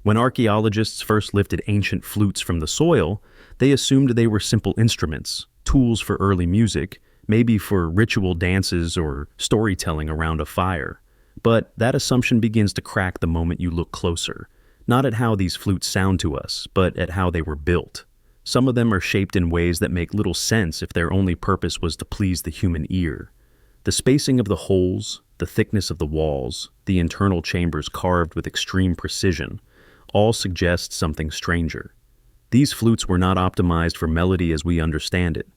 When archaeologists first lifted ancient flutes from the soil, they assumed they were simple instruments, tools for early music, maybe for ritual dances or storytelling around a fire. But that assumption begins to crack the moment you look closer, not at how these flutes sound to us, but at how they were built. Some of them are shaped in ways that make little sense if their only purpose was to please the human ear. The spacing of the holes, the thickness of the walls, the internal chambers carved with extreme precision, all suggest something stranger. These flutes were not optimized for melody as we understand it.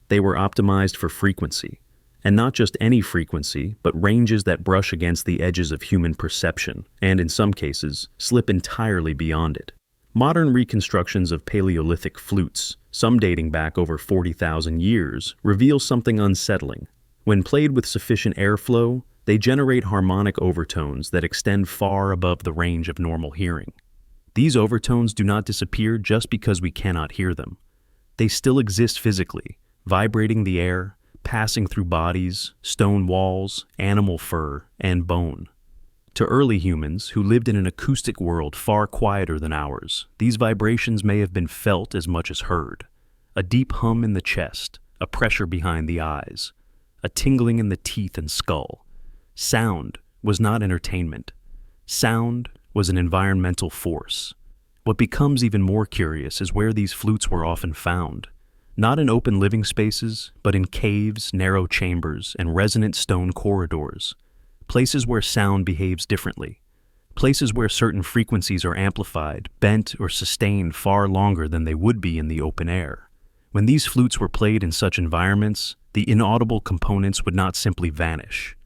They were optimized for frequency. And not just any frequency, but ranges that brush against the edges of human perception, and in some cases, slip entirely beyond it. Modern reconstructions of Paleolithic flutes, some dating back over 40,000 years, reveal something unsettling. When played with sufficient airflow, they generate harmonic overtones that extend far above the range of normal hearing. These overtones do not disappear just because we cannot hear them. They still exist physically, vibrating the air, passing through bodies, stone walls, animal fur, and bone. To early humans, who lived in an acoustic world far quieter than ours, these vibrations may have been felt as much as heard. A deep hum in the chest, a pressure behind the eyes, a tingling in the teeth and skull. Sound was not entertainment. Sound was an environmental force. What becomes even more curious is where these flutes were often found. Not in open living spaces, but in caves, narrow chambers, and resonant stone corridors. Places where sound behaves differently. Places where certain frequencies are amplified, bent, or sustained far longer than they would be in the open air. When these flutes were played in such environments, the inaudible components would not simply vanish.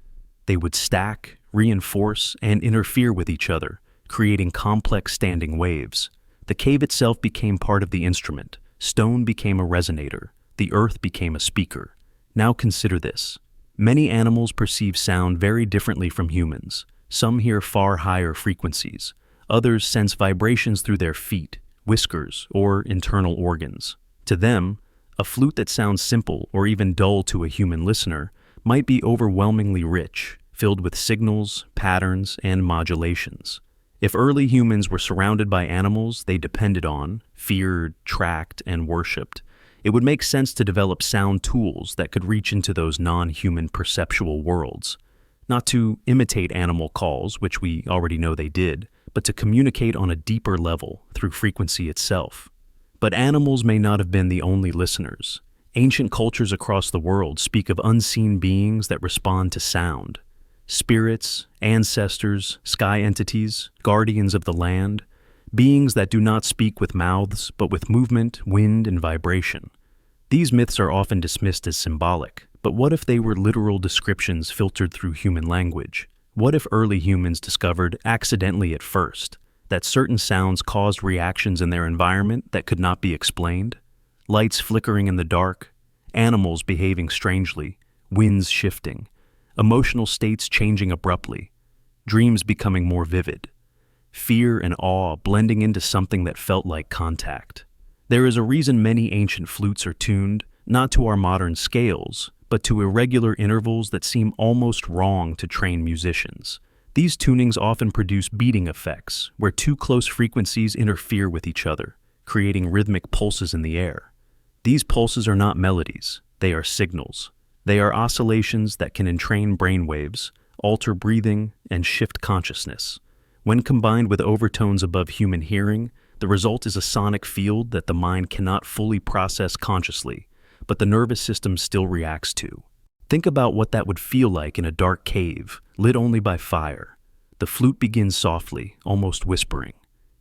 They would stack, reinforce, and interfere with each other, creating complex standing waves. The cave itself became part of the instrument. Stone became a resonator. The earth became a speaker. Now consider this. Many animals perceive sound very differently from humans. Some hear far higher frequencies. Others sense vibrations through their feet, whiskers, or internal organs. To them, a flute that sounds simple or even dull to a human listener might be overwhelmingly rich, filled with signals, patterns, and modulations. If early humans were surrounded by animals they depended on, feared, tracked, and worshipped, it would make sense to develop sound tools that could reach into those non-human perceptual worlds. Not to imitate animal calls, which we already know they did, but to communicate on a deeper level through frequency itself. But animals may not have been the only listeners. Ancient cultures across the world speak of unseen beings that respond to sound. Spirits, ancestors, sky entities, guardians of the land, beings that do not speak with mouths, but with movement, wind, and vibration. These myths are often dismissed as symbolic, but what if they were literal descriptions filtered through human language? What if early humans discovered, accidentally at first, that certain sounds caused reactions in their environment that could not be explained? Lights flickering in the dark, animals behaving strangely, winds shifting, emotional states changing abruptly, dreams becoming more vivid, fear and awe blending into something that felt like contact. There is a reason many ancient flutes are tuned, not to our modern scales, but to irregular intervals that seem almost wrong to trained musicians. These tunings often produce beating effects, where two close frequencies interfere with each other, creating rhythmic pulses in the air. These pulses are not melodies, they are signals. They are oscillations that can entrain brainwaves, alter breathing, and shift consciousness. When combined with overtones above human hearing, the result is a sonic field that the mind cannot fully process consciously, but the nervous system still reacts to. Think about what that would feel like in a dark cave, lit only by fire. The flute begins softly, almost whispering.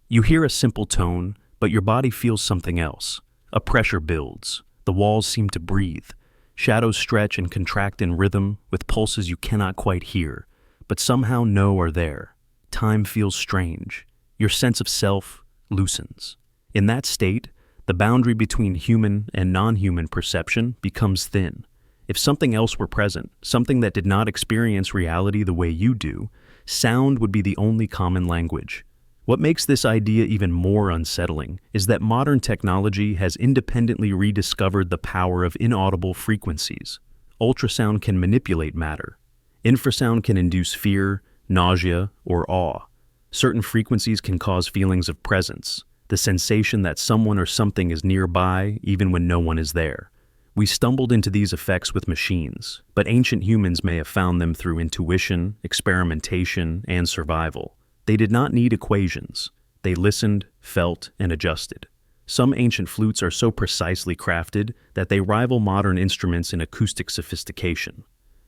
You hear a simple tone, but your body feels something else. A pressure builds. The walls seem to breathe. Shadows stretch and contract in rhythm with pulses you cannot quite hear, but somehow know are there. Time feels strange. Your sense of self loosens. In that state, the boundary between human and non-human perception becomes thin. If something else were present, something that did not experience reality the way you do, sound would be the only common language. What makes this idea even more unsettling is that modern technology has independently rediscovered the power of inaudible frequencies. Ultrasound can manipulate matter. Infrasound can induce fear, nausea, or awe. Certain frequencies can cause feelings of presence, the sensation that someone or something is nearby even when no one is there. We stumbled into these effects with machines, but ancient humans may have found them through intuition, experimentation, and survival. They did not need equations. They listened, felt, and adjusted. Some ancient flutes are so precisely crafted that they rival modern instruments in acoustic sophistication.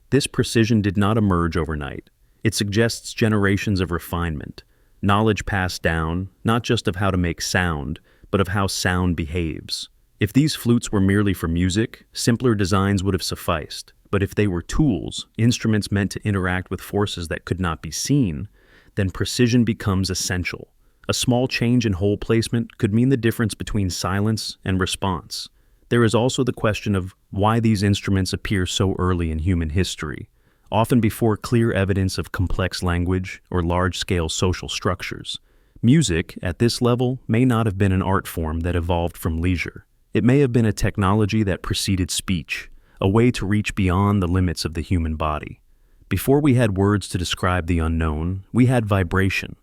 This precision did not emerge overnight. It suggests generations of refinement, knowledge passed down, not just of how to make sound, but of how sound behaves. If these flutes were merely for music, simpler designs would have sufficed. But if they were tools, instruments meant to interact with forces that could not be seen, then precision becomes essential. A small change in hole placement could mean the difference between silence and response. There is also the question of why these instruments appear so early in human history, often before clear evidence of complex language or large-scale social structures. Music, at this level, may not have been an art form that evolved from leisure. It may have been a technology that preceded speech, a way to reach beyond the limits of the human body. Before we had words to describe the unknown, we had vibration.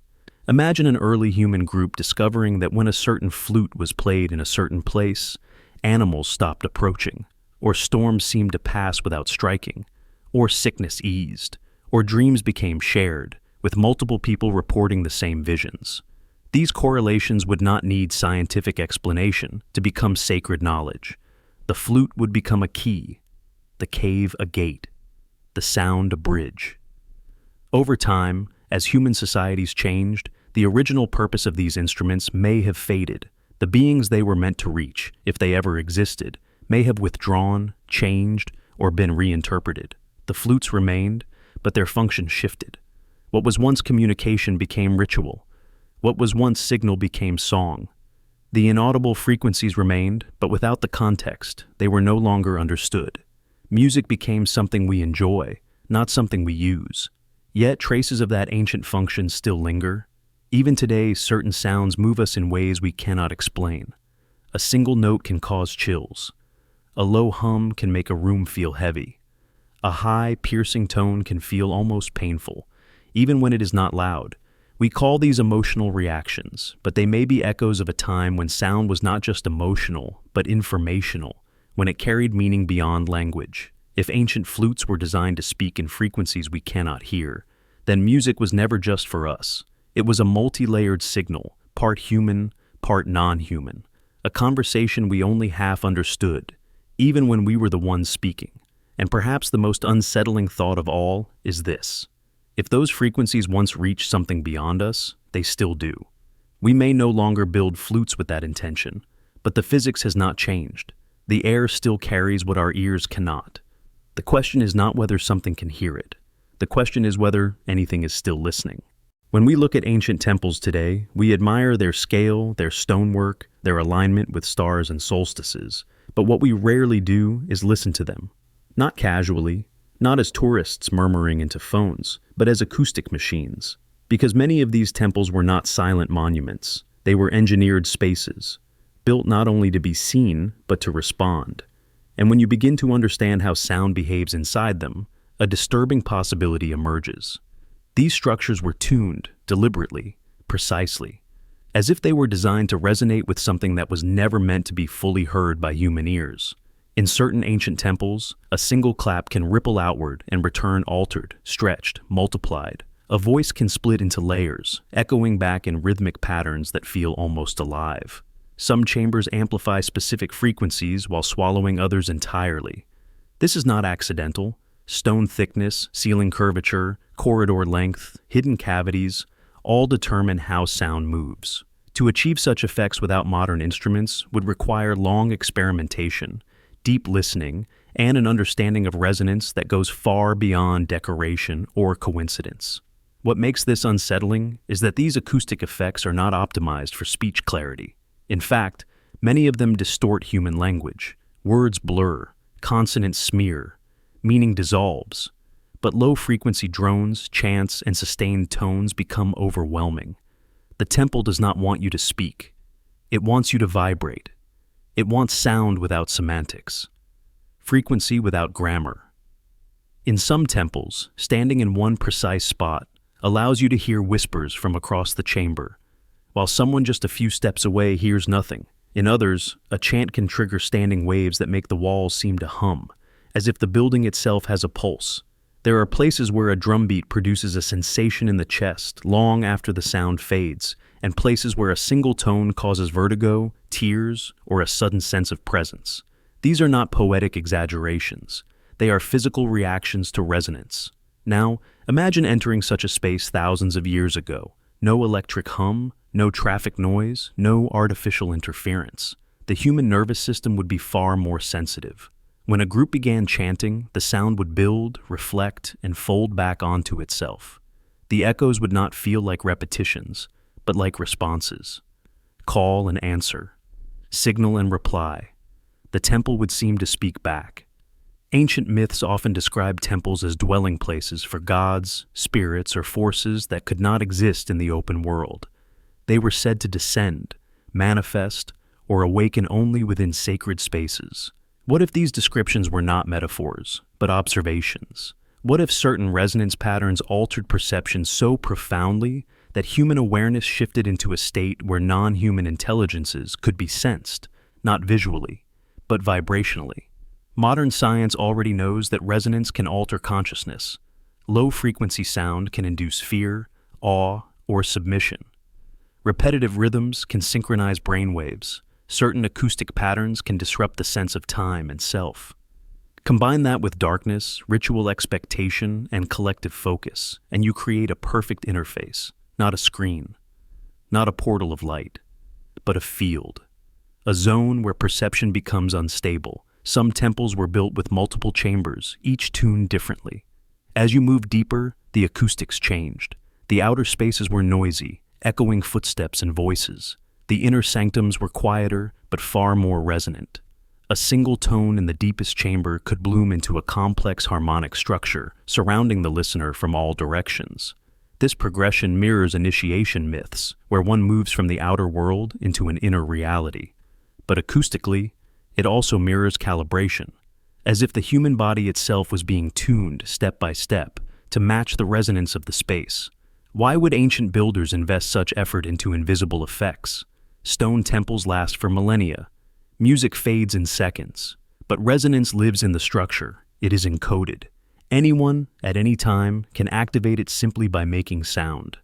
Imagine an early human group discovering that when a certain flute was played in a certain place, animals stopped approaching, or storms seemed to pass without striking, or sickness eased, or dreams became shared, with multiple people reporting the same visions. These correlations would not need scientific explanation to become sacred knowledge. The flute would become a key, the cave a gate, the sound a bridge. Over time, as human societies changed, the original purpose of these instruments may have faded. The beings they were meant to reach, if they ever existed, may have withdrawn, changed, or been reinterpreted. The flutes remained, but their function shifted. What was once communication became ritual. What was once signal became song. The inaudible frequencies remained, but without the context, they were no longer understood. Music became something we enjoy, not something we use. Yet traces of that ancient function still linger. Even today, certain sounds move us in ways we cannot explain. A single note can cause chills. A low hum can make a room feel heavy. A high, piercing tone can feel almost painful, even when it is not loud. We call these emotional reactions, but they may be echoes of a time when sound was not just emotional, but informational, when it carried meaning beyond language. If ancient flutes were designed to speak in frequencies we cannot hear, then music was never just for us. It was a multi-layered signal, part human, part non-human, a conversation we only half understood, even when we were the ones speaking. And perhaps the most unsettling thought of all is this. If those frequencies once reached something beyond us, they still do. We may no longer build flutes with that intention, but the physics has not changed. The air still carries what our ears cannot. The question is not whether something can hear it. The question is whether anything is still listening. When we look at ancient temples today, we admire their scale, their stonework, their alignment with stars and solstices, but what we rarely do is listen to them. Not casually, not as tourists murmuring into phones, but as acoustic machines. Because many of these temples were not silent monuments. They were engineered spaces, built not only to be seen, but to respond. And when you begin to understand how sound behaves inside them, a disturbing possibility emerges. These structures were tuned, deliberately, precisely, as if they were designed to resonate with something that was never meant to be fully heard by human ears. In certain ancient temples, a single clap can ripple outward and return altered, stretched, multiplied. A voice can split into layers, echoing back in rhythmic patterns that feel almost alive. Some chambers amplify specific frequencies while swallowing others entirely. This is not accidental. Stone thickness, ceiling curvature, corridor length, hidden cavities, all determine how sound moves. To achieve such effects without modern instruments would require long experimentation, deep listening, and an understanding of resonance that goes far beyond decoration or coincidence. What makes this unsettling is that these acoustic effects are not optimized for speech clarity. In fact, many of them distort human language. Words blur, consonants smear, meaning dissolves. But low-frequency drones, chants, and sustained tones become overwhelming. The temple does not want you to speak. It wants you to vibrate. It wants sound without semantics, frequency without grammar. In some temples, standing in one precise spot, allows you to hear whispers from across the chamber, while someone just a few steps away hears nothing. In others, a chant can trigger standing waves that make the walls seem to hum, as if the building itself has a pulse. There are places where a drumbeat produces a sensation in the chest long after the sound fades, and places where a single tone causes vertigo, tears, or a sudden sense of presence. These are not poetic exaggerations. They are physical reactions to resonance. Now, imagine entering such a space thousands of years ago. No electric hum, no traffic noise, no artificial interference. The human nervous system would be far more sensitive. When a group began chanting, the sound would build, reflect, and fold back onto itself. The echoes would not feel like repetitions, but like responses. Call and answer. Signal and reply. The temple would seem to speak back. Ancient myths often describe temples as dwelling places for gods, spirits, or forces that could not exist in the open world. They were said to descend, manifest, or awaken only within sacred spaces. What if these descriptions were not metaphors, but observations? What if certain resonance patterns altered perception so profoundly that human awareness shifted into a state where non-human intelligences could be sensed, not visually, but vibrationally? Modern science already knows that resonance can alter consciousness. Low-frequency sound can induce fear, awe, or submission. Repetitive rhythms can synchronize brainwaves. Certain acoustic patterns can disrupt the sense of time and self. Combine that with darkness, ritual expectation, and collective focus, and you create a perfect interface, not a screen, not a portal of light, but a field, a zone where perception becomes unstable. Some temples were built with multiple chambers, each tuned differently. As you moved deeper, the acoustics changed. The outer spaces were noisy, echoing footsteps and voices. The inner sanctums were quieter, but far more resonant. A single tone in the deepest chamber could bloom into a complex harmonic structure, surrounding the listener from all directions. This progression mirrors initiation myths, where one moves from the outer world into an inner reality. But acoustically, it also mirrors calibration, as if the human body itself was being tuned step by step to match the resonance of the space. Why would ancient builders invest such effort into invisible effects? Stone temples last for millennia. Music fades in seconds, but resonance lives in the structure. It is encoded. Anyone, at any time, can activate it simply by making sound.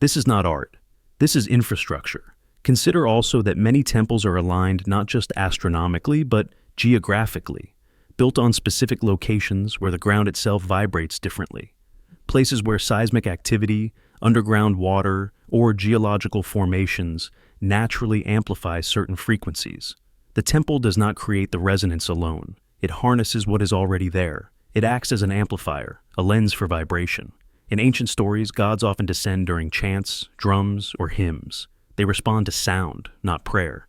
This is not art. This is infrastructure. Consider also that many temples are aligned not just astronomically, but geographically, built on specific locations where the ground itself vibrates differently. Places where seismic activity, underground water, or geological formations naturally amplify certain frequencies. The temple does not create the resonance alone. It harnesses what is already there. It acts as an amplifier, a lens for vibration. In ancient stories, gods often descend during chants, drums, or hymns. They respond to sound, not prayer.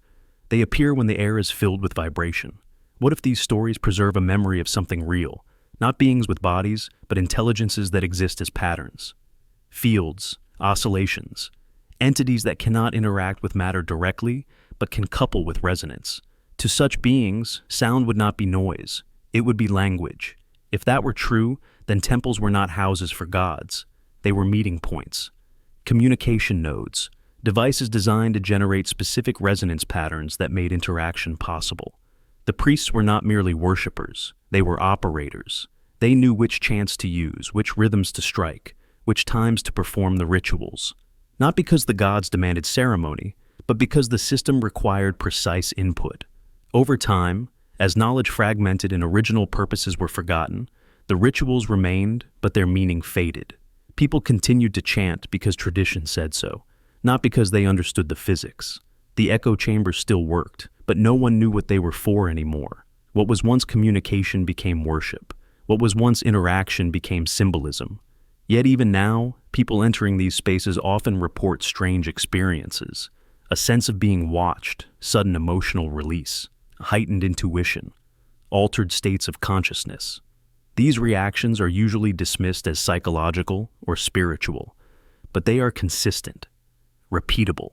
They appear when the air is filled with vibration. What if these stories preserve a memory of something real, not beings with bodies, but intelligences that exist as patterns? Fields, oscillations, entities that cannot interact with matter directly, but can couple with resonance. To such beings, sound would not be noise, it would be language. If that were true, then temples were not houses for gods. They were meeting points, communication nodes, devices designed to generate specific resonance patterns that made interaction possible. The priests were not merely worshippers, they were operators. They knew which chants to use, which rhythms to strike, which times to perform the rituals. Not because the gods demanded ceremony, but because the system required precise input. Over time, as knowledge fragmented and original purposes were forgotten, the rituals remained, but their meaning faded. People continued to chant because tradition said so, not because they understood the physics. The echo chambers still worked, but no one knew what they were for anymore. What was once communication became worship. What was once interaction became symbolism. Yet even now, people entering these spaces often report strange experiences. A sense of being watched, sudden emotional release, heightened intuition, altered states of consciousness. These reactions are usually dismissed as psychological or spiritual, but they are consistent, repeatable,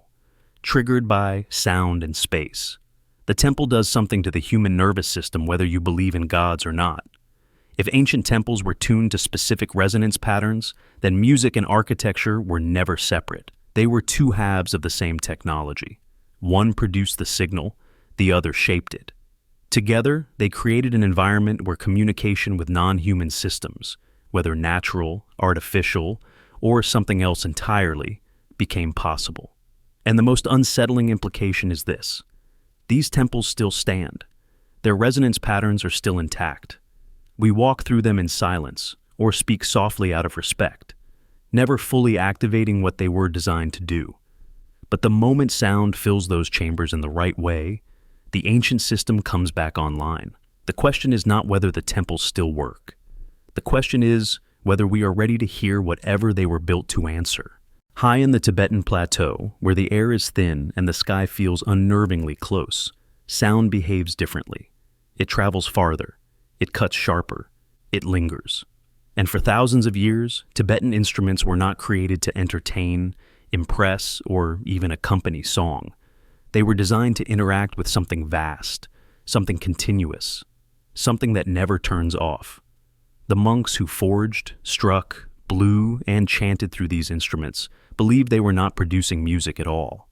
triggered by sound and space. The temple does something to the human nervous system whether you believe in gods or not. If ancient temples were tuned to specific resonance patterns, then music and architecture were never separate. They were two halves of the same technology. One produced the signal, the other shaped it. Together, they created an environment where communication with non-human systems, whether natural, artificial, or something else entirely, became possible. And the most unsettling implication is this: these temples still stand. Their resonance patterns are still intact. We walk through them in silence, or speak softly out of respect, never fully activating what they were designed to do. But the moment sound fills those chambers in the right way, the ancient system comes back online. The question is not whether the temples still work. The question is whether we are ready to hear whatever they were built to answer. High in the Tibetan plateau, where the air is thin and the sky feels unnervingly close, sound behaves differently. It travels farther. It cuts sharper. It lingers. And for thousands of years, Tibetan instruments were not created to entertain, impress, or even accompany song. They were designed to interact with something vast, something continuous, something that never turns off. The monks who forged, struck, blew, and chanted through these instruments believed they were not producing music at all.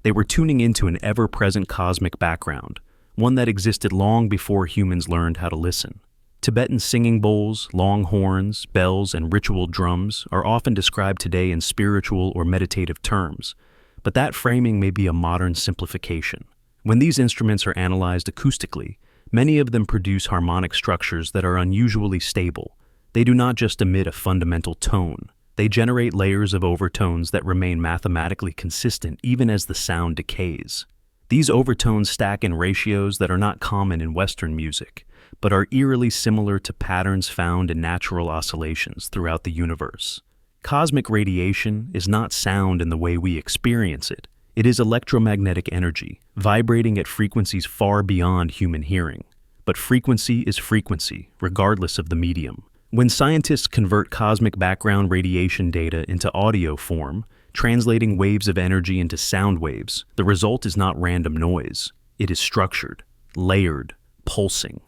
They were tuning into an ever-present cosmic background, one that existed long before humans learned how to listen. Tibetan singing bowls, long horns, bells, and ritual drums are often described today in spiritual or meditative terms, but that framing may be a modern simplification. When these instruments are analyzed acoustically, many of them produce harmonic structures that are unusually stable. They do not just emit a fundamental tone. They generate layers of overtones that remain mathematically consistent even as the sound decays. These overtones stack in ratios that are not common in Western music, but are eerily similar to patterns found in natural oscillations throughout the universe. Cosmic radiation is not sound in the way we experience it. It is electromagnetic energy, vibrating at frequencies far beyond human hearing. But frequency is frequency, regardless of the medium. When scientists convert cosmic background radiation data into audio form, translating waves of energy into sound waves, the result is not random noise. It is structured, layered, pulsing.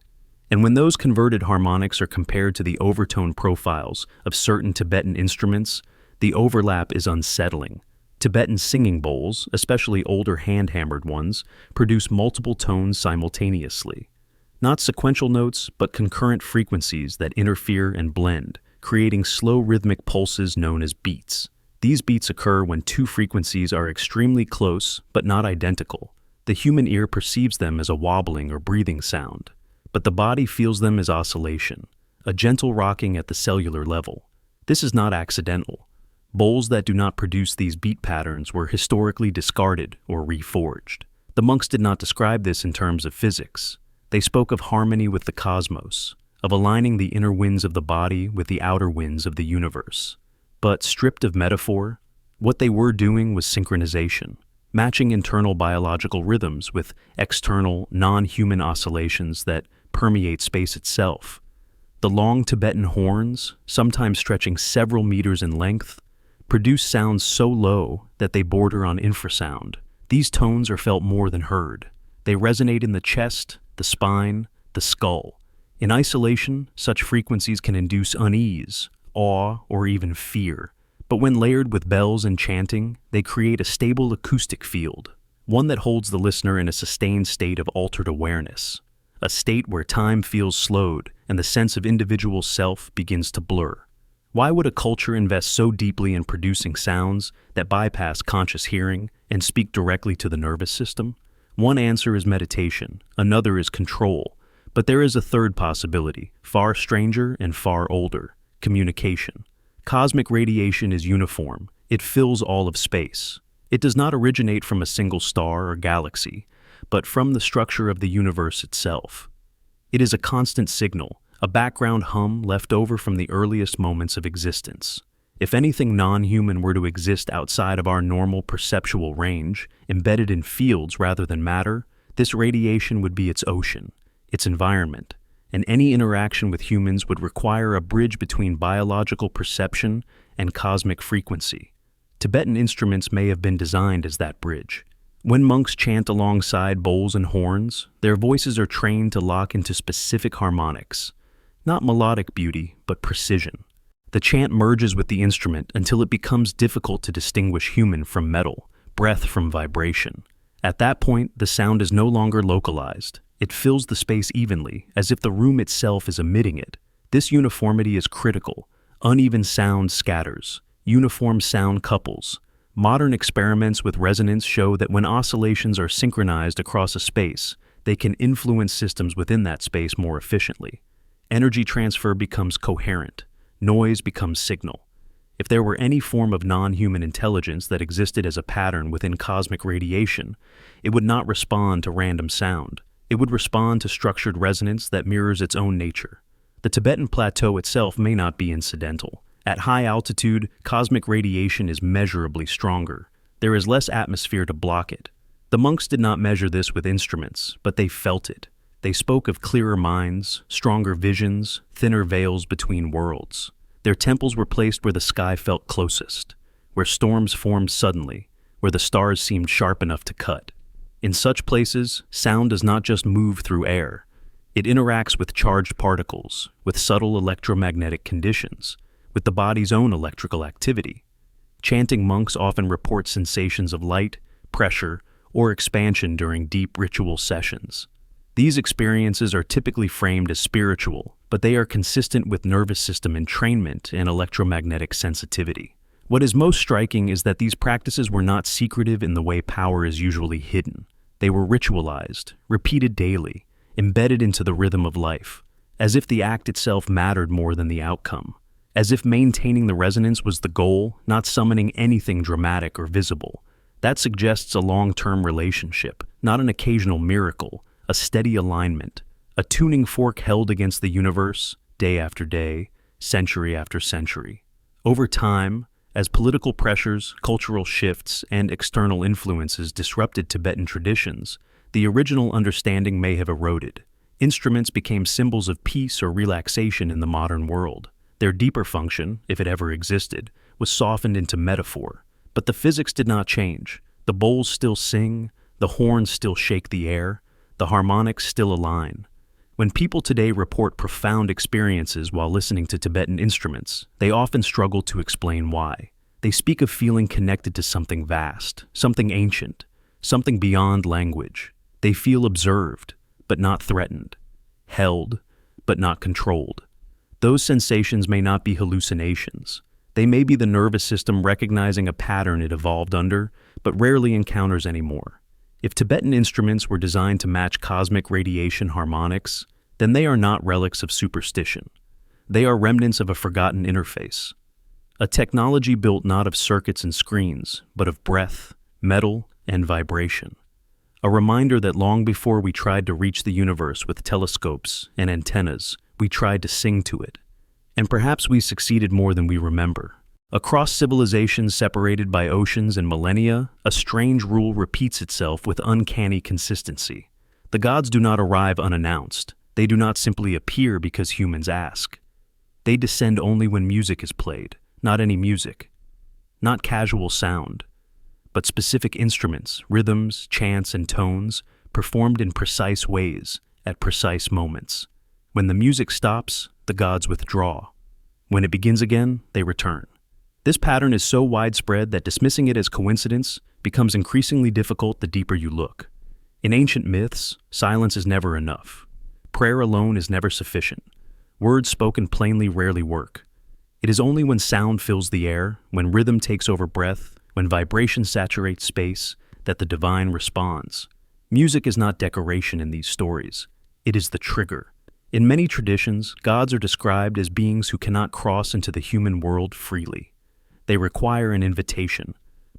And when those converted harmonics are compared to the overtone profiles of certain Tibetan instruments, the overlap is unsettling. Tibetan singing bowls, especially older hand-hammered ones, produce multiple tones simultaneously. Not sequential notes, but concurrent frequencies that interfere and blend, creating slow rhythmic pulses known as beats. These beats occur when two frequencies are extremely close, but not identical. The human ear perceives them as a wobbling or breathing sound, but the body feels them as oscillation, a gentle rocking at the cellular level. This is not accidental. Bowls that do not produce these beat patterns were historically discarded or reforged. The monks did not describe this in terms of physics. They spoke of harmony with the cosmos, of aligning the inner winds of the body with the outer winds of the universe. But stripped of metaphor, what they were doing was synchronization, matching internal biological rhythms with external, non-human oscillations that permeate space itself. The long Tibetan horns, sometimes stretching several meters in length, produce sounds so low that they border on infrasound. These tones are felt more than heard. They resonate in the chest, the spine, the skull. In isolation, such frequencies can induce unease, awe, or even fear. But when layered with bells and chanting, they create a stable acoustic field, one that holds the listener in a sustained state of altered awareness, a state where time feels slowed and the sense of individual self begins to blur. Why would a culture invest so deeply in producing sounds that bypass conscious hearing and speak directly to the nervous system? One answer is meditation, another is control, but there is a third possibility, far stranger and far older: communication. Cosmic radiation is uniform. It fills all of space. It does not originate from a single star or galaxy, but from the structure of the universe itself. It is a constant signal, a background hum left over from the earliest moments of existence. If anything non-human were to exist outside of our normal perceptual range, embedded in fields rather than matter, this radiation would be its ocean, its environment, and any interaction with humans would require a bridge between biological perception and cosmic frequency. Tibetan instruments may have been designed as that bridge. When monks chant alongside bowls and horns, their voices are trained to lock into specific harmonics. Not melodic beauty, but precision. The chant merges with the instrument until it becomes difficult to distinguish human from metal, breath from vibration. At that point, the sound is no longer localized. It fills the space evenly, as if the room itself is emitting it. This uniformity is critical. Uneven sound scatters. Uniform sound couples. Modern experiments with resonance show that when oscillations are synchronized across a space, they can influence systems within that space more efficiently. Energy transfer becomes coherent. Noise becomes signal. If there were any form of non-human intelligence that existed as a pattern within cosmic radiation, it would not respond to random sound. It would respond to structured resonance that mirrors its own nature. The Tibetan Plateau itself may not be incidental. At high altitude, cosmic radiation is measurably stronger. There is less atmosphere to block it. The monks did not measure this with instruments, but they felt it. They spoke of clearer minds, stronger visions, thinner veils between worlds. Their temples were placed where the sky felt closest, where storms formed suddenly, where the stars seemed sharp enough to cut. In such places, sound does not just move through air. It interacts with charged particles, with subtle electromagnetic conditions, with the body's own electrical activity. Chanting monks often report sensations of light, pressure, or expansion during deep ritual sessions. These experiences are typically framed as spiritual, but they are consistent with nervous system entrainment and electromagnetic sensitivity. What is most striking is that these practices were not secretive in the way power is usually hidden. They were ritualized, repeated daily, embedded into the rhythm of life, as if the act itself mattered more than the outcome, as if maintaining the resonance was the goal, not summoning anything dramatic or visible. That suggests a long-term relationship, not an occasional miracle, a steady alignment, a tuning fork held against the universe, day after day, century after century. Over time, as political pressures, cultural shifts, and external influences disrupted Tibetan traditions, the original understanding may have eroded. Instruments became symbols of peace or relaxation in the modern world. Their deeper function, if it ever existed, was softened into metaphor. But the physics did not change. The bowls still sing, the horns still shake the air, the harmonics still align. When people today report profound experiences while listening to Tibetan instruments, they often struggle to explain why. They speak of feeling connected to something vast, something ancient, something beyond language. They feel observed, but not threatened, held, but not controlled. Those sensations may not be hallucinations. They may be the nervous system recognizing a pattern it evolved under, but rarely encounters anymore. If Tibetan instruments were designed to match cosmic radiation harmonics, then they are not relics of superstition. They are remnants of a forgotten interface. A technology built not of circuits and screens, but of breath, metal, and vibration. A reminder that long before we tried to reach the universe with telescopes and antennas, we tried to sing to it. And perhaps we succeeded more than we remember. Across civilizations separated by oceans and millennia, a strange rule repeats itself with uncanny consistency. The gods do not arrive unannounced. They do not simply appear because humans ask. They descend only when music is played, not any music, not casual sound, but specific instruments, rhythms, chants, and tones performed in precise ways at precise moments. When the music stops, the gods withdraw. When it begins again, they return. This pattern is so widespread that dismissing it as coincidence becomes increasingly difficult the deeper you look. In ancient myths, silence is never enough. Prayer alone is never sufficient. Words spoken plainly rarely work. It is only when sound fills the air, when rhythm takes over breath, when vibration saturates space, that the divine responds. Music is not decoration in these stories. It is the trigger. In many traditions, gods are described as beings who cannot cross into the human world freely. They require an invitation,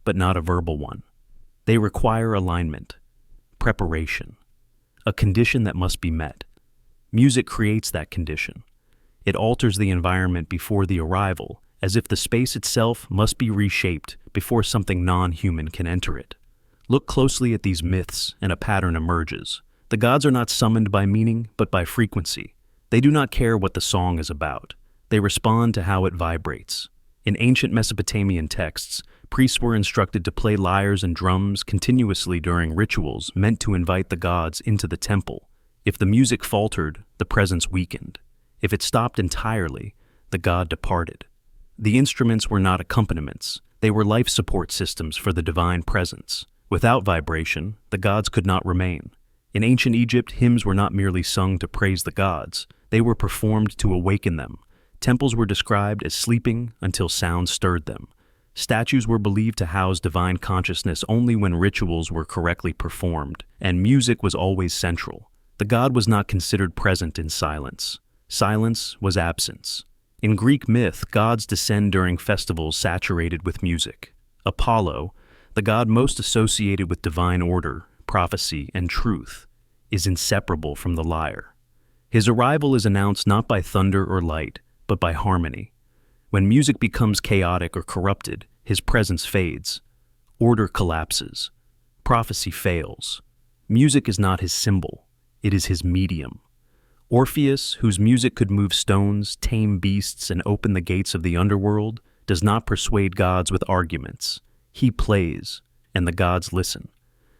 but not a verbal one. They require alignment, preparation, a condition that must be met. Music creates that condition. It alters the environment before the arrival, as if the space itself must be reshaped before something non-human can enter it. Look closely at these myths, and a pattern emerges. The gods are not summoned by meaning, but by frequency. They do not care what the song is about. They respond to how it vibrates. In ancient Mesopotamian texts, priests were instructed to play lyres and drums continuously during rituals meant to invite the gods into the temple. If the music faltered, the presence weakened. If it stopped entirely, the god departed. The instruments were not accompaniments, they were life support systems for the divine presence. Without vibration, the gods could not remain. In ancient Egypt, hymns were not merely sung to praise the gods, they were performed to awaken them. Temples were described as sleeping until sound stirred them. Statues were believed to house divine consciousness only when rituals were correctly performed, and music was always central. The god was not considered present in silence. Silence was absence. In Greek myth, gods descend during festivals saturated with music. Apollo, the god most associated with divine order, prophecy, and truth, is inseparable from the lyre. His arrival is announced not by thunder or light, but by harmony. When music becomes chaotic or corrupted, his presence fades. Order collapses. Prophecy fails. Music is not his symbol, it is his medium. Orpheus, whose music could move stones, tame beasts, and open the gates of the underworld, does not persuade gods with arguments. He plays, and the gods listen.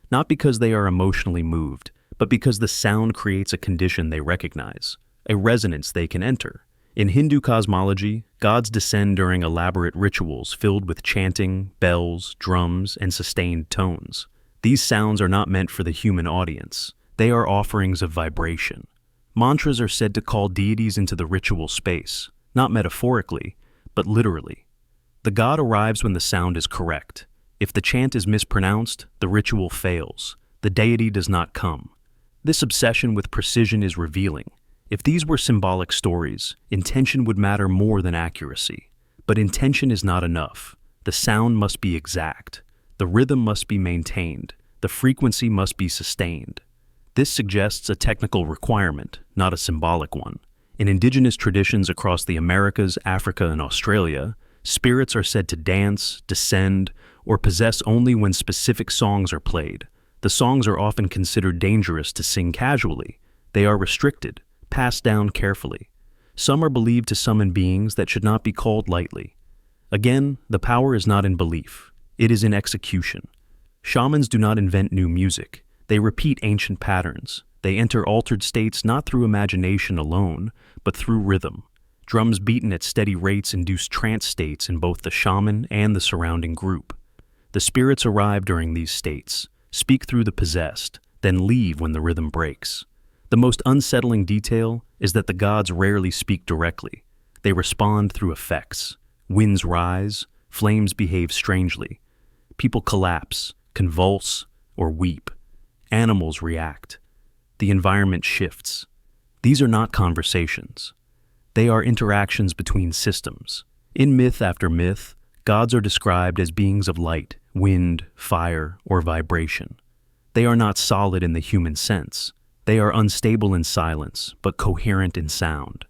Not because they are emotionally moved, but because the sound creates a condition they recognize, a resonance they can enter. In Hindu cosmology, gods descend during elaborate rituals filled with chanting, bells, drums, and sustained tones. These sounds are not meant for the human audience. They are offerings of vibration. Mantras are said to call deities into the ritual space, not metaphorically, but literally. The god arrives when the sound is correct. If the chant is mispronounced, the ritual fails. The deity does not come. This obsession with precision is revealing. If these were symbolic stories, intention would matter more than accuracy. But intention is not enough. The sound must be exact. The rhythm must be maintained. The frequency must be sustained. This suggests a technical requirement, not a symbolic one. In indigenous traditions across the Americas, Africa, and Australia, spirits are said to dance, descend, or possess only when specific songs are played. The songs are often considered dangerous to sing casually. They are restricted, passed down carefully. Some are believed to summon beings that should not be called lightly. Again, the power is not in belief. It is in execution. Shamans do not invent new music. They repeat ancient patterns. They enter altered states not through imagination alone, but through rhythm. Drums beaten at steady rates induce trance states in both the shaman and the surrounding group. The spirits arrive during these states, speak through the possessed, then leave when the rhythm breaks. The most unsettling detail is that the gods rarely speak directly. They respond through effects. Winds rise, flames behave strangely. People collapse, convulse, or weep. Animals react. The environment shifts. These are not conversations. They are interactions between systems. In myth after myth, gods are described as beings of light, wind, fire, or vibration. They are not solid in the human sense. They are unstable in silence, but coherent in sound.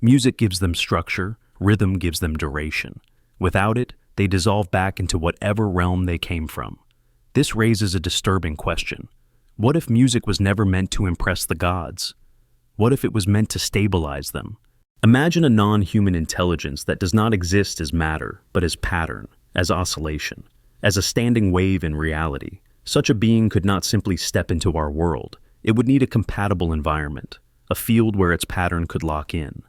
Music gives them structure, rhythm gives them duration. Without it, they dissolve back into whatever realm they came from. This raises a disturbing question. What if music was never meant to impress the gods? What if it was meant to stabilize them? Imagine a non-human intelligence that does not exist as matter, but as pattern, as oscillation, as a standing wave in reality. Such a being could not simply step into our world. It would need a compatible environment, a field where its pattern could lock in.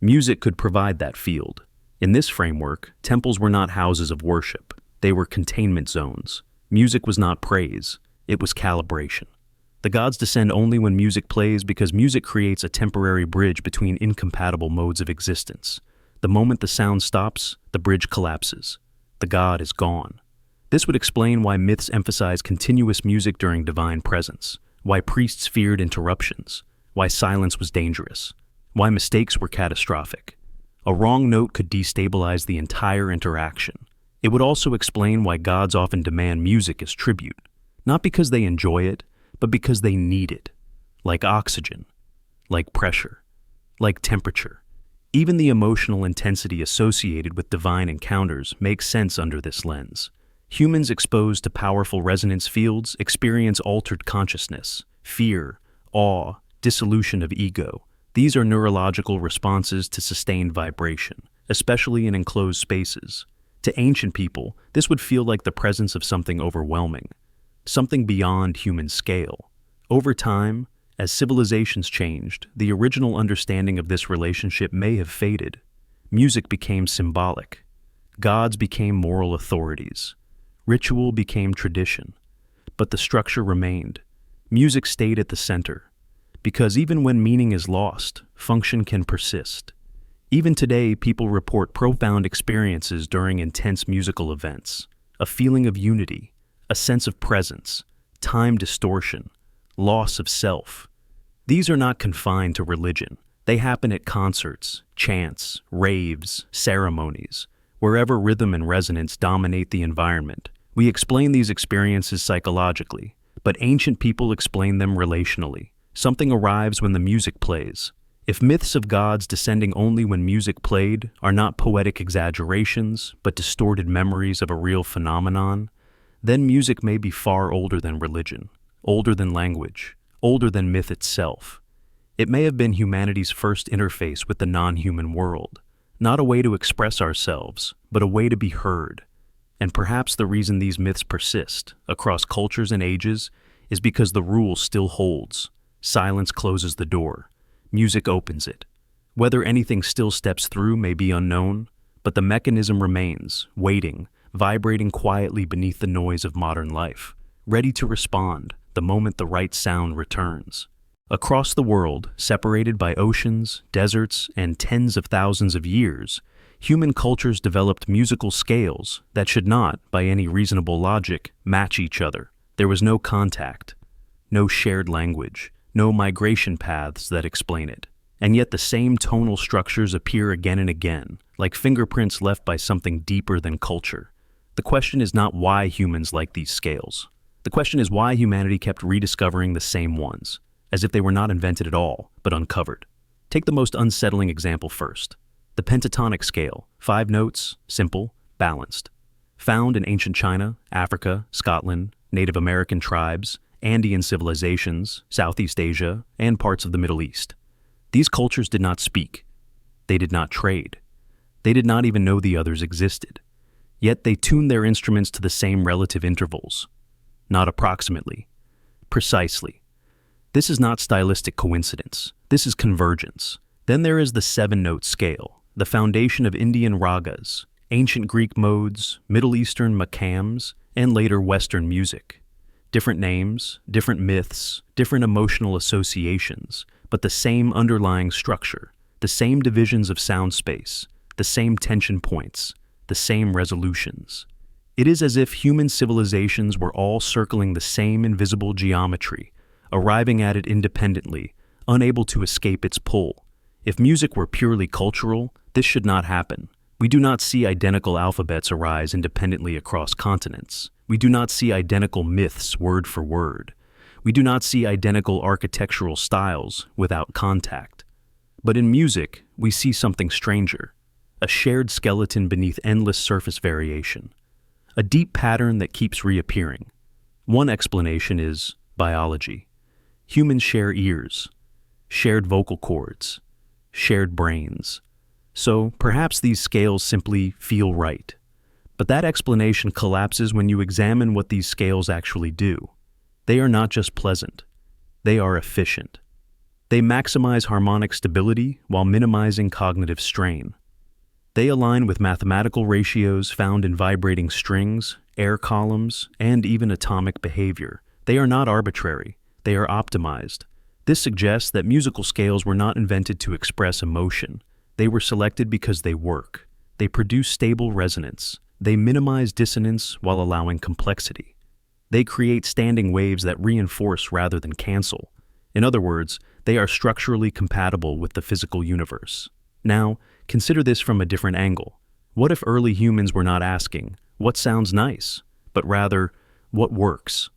Music could provide that field. In this framework, temples were not houses of worship. They were containment zones. Music was not praise. It was calibration. The gods descend only when music plays because music creates a temporary bridge between incompatible modes of existence. The moment the sound stops, the bridge collapses. The god is gone. This would explain why myths emphasize continuous music during divine presence, why priests feared interruptions, why silence was dangerous, why mistakes were catastrophic. A wrong note could destabilize the entire interaction. It would also explain why gods often demand music as tribute, not because they enjoy it, but because they need it, like oxygen, like pressure, like temperature. Even the emotional intensity associated with divine encounters makes sense under this lens. Humans exposed to powerful resonance fields experience altered consciousness, fear, awe, dissolution of ego. These are neurological responses to sustained vibration, especially in enclosed spaces. To ancient people, this would feel like the presence of something overwhelming, something beyond human scale. Over time, as civilizations changed, the original understanding of this relationship may have faded. Music became symbolic. Gods became moral authorities. Ritual became tradition. But the structure remained. Music stayed at the center. Because even when meaning is lost, function can persist. Even today, people report profound experiences during intense musical events. A feeling of unity, a sense of presence, time distortion, loss of self. These are not confined to religion. They happen at concerts, chants, raves, ceremonies, wherever rhythm and resonance dominate the environment. We explain these experiences psychologically, but ancient people explain them relationally. Something arrives when the music plays. If myths of gods descending only when music played are not poetic exaggerations, but distorted memories of a real phenomenon, then music may be far older than religion, older than language, older than myth itself. It may have been humanity's first interface with the non-human world, not a way to express ourselves, but a way to be heard. And perhaps the reason these myths persist, across cultures and ages, is because the rule still holds. Silence closes the door. Music opens it. Whether anything still steps through may be unknown, but the mechanism remains, waiting, vibrating quietly beneath the noise of modern life, ready to respond the moment the right sound returns. Across the world, separated by oceans, deserts, and tens of thousands of years, human cultures developed musical scales that should not, by any reasonable logic, match each other. There was no contact, no shared language, no migration paths that explain it. And yet the same tonal structures appear again and again, like fingerprints left by something deeper than culture. The question is not why humans like these scales. The question is why humanity kept rediscovering the same ones, as if they were not invented at all, but uncovered. Take the most unsettling example first. The pentatonic scale, 5 notes, simple, balanced. Found in ancient China, Africa, Scotland, Native American tribes, Andean civilizations, Southeast Asia, and parts of the Middle East. These cultures did not speak. They did not trade. They did not even know the others existed. Yet they tuned their instruments to the same relative intervals. Not approximately. Precisely. This is not stylistic coincidence. This is convergence. Then there is the 7-note scale, the foundation of Indian ragas, ancient Greek modes, Middle Eastern makams, and later Western music. Different names, different myths, different emotional associations, but the same underlying structure, the same divisions of sound space, the same tension points, the same resolutions. It is as if human civilizations were all circling the same invisible geometry, arriving at it independently, unable to escape its pull. If music were purely cultural, this should not happen. We do not see identical alphabets arise independently across continents. We do not see identical myths word for word. We do not see identical architectural styles without contact. But in music, we see something stranger, a shared skeleton beneath endless surface variation, a deep pattern that keeps reappearing. One explanation is biology. Humans share ears, shared vocal cords, shared brains. So perhaps these scales simply feel right. But that explanation collapses when you examine what these scales actually do. They are not just pleasant. They are efficient. They maximize harmonic stability while minimizing cognitive strain. They align with mathematical ratios found in vibrating strings, air columns, and even atomic behavior. They are not arbitrary. They are optimized. This suggests that musical scales were not invented to express emotion. They were selected because they work. They produce stable resonance. They minimize dissonance while allowing complexity. They create standing waves that reinforce rather than cancel. In other words, they are structurally compatible with the physical universe. Now, consider this from a different angle. What if early humans were not asking, what sounds nice, but rather, what works?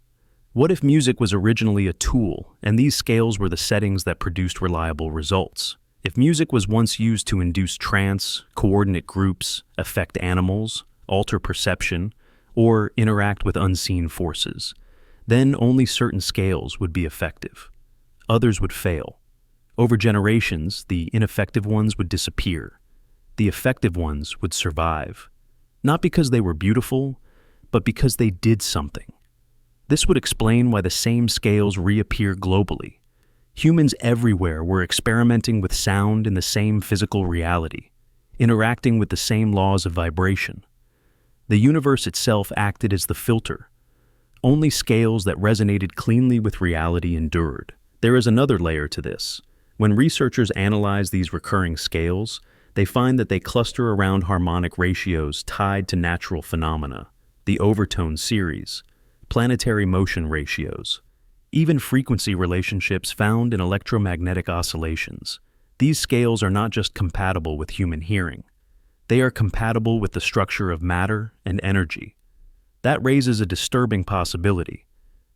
What if music was originally a tool, and these scales were the settings that produced reliable results? If music was once used to induce trance, coordinate groups, affect animals, alter perception, or interact with unseen forces, then only certain scales would be effective. Others would fail. Over generations, the ineffective ones would disappear. The effective ones would survive. Not because they were beautiful, but because they did something. This would explain why the same scales reappear globally. Humans everywhere were experimenting with sound in the same physical reality, interacting with the same laws of vibration. The universe itself acted as the filter. Only scales that resonated cleanly with reality endured. There is another layer to this. When researchers analyze these recurring scales, they find that they cluster around harmonic ratios tied to natural phenomena, the overtone series, planetary motion ratios, even frequency relationships found in electromagnetic oscillations. These scales are not just compatible with human hearing. They are compatible with the structure of matter and energy. That raises a disturbing possibility.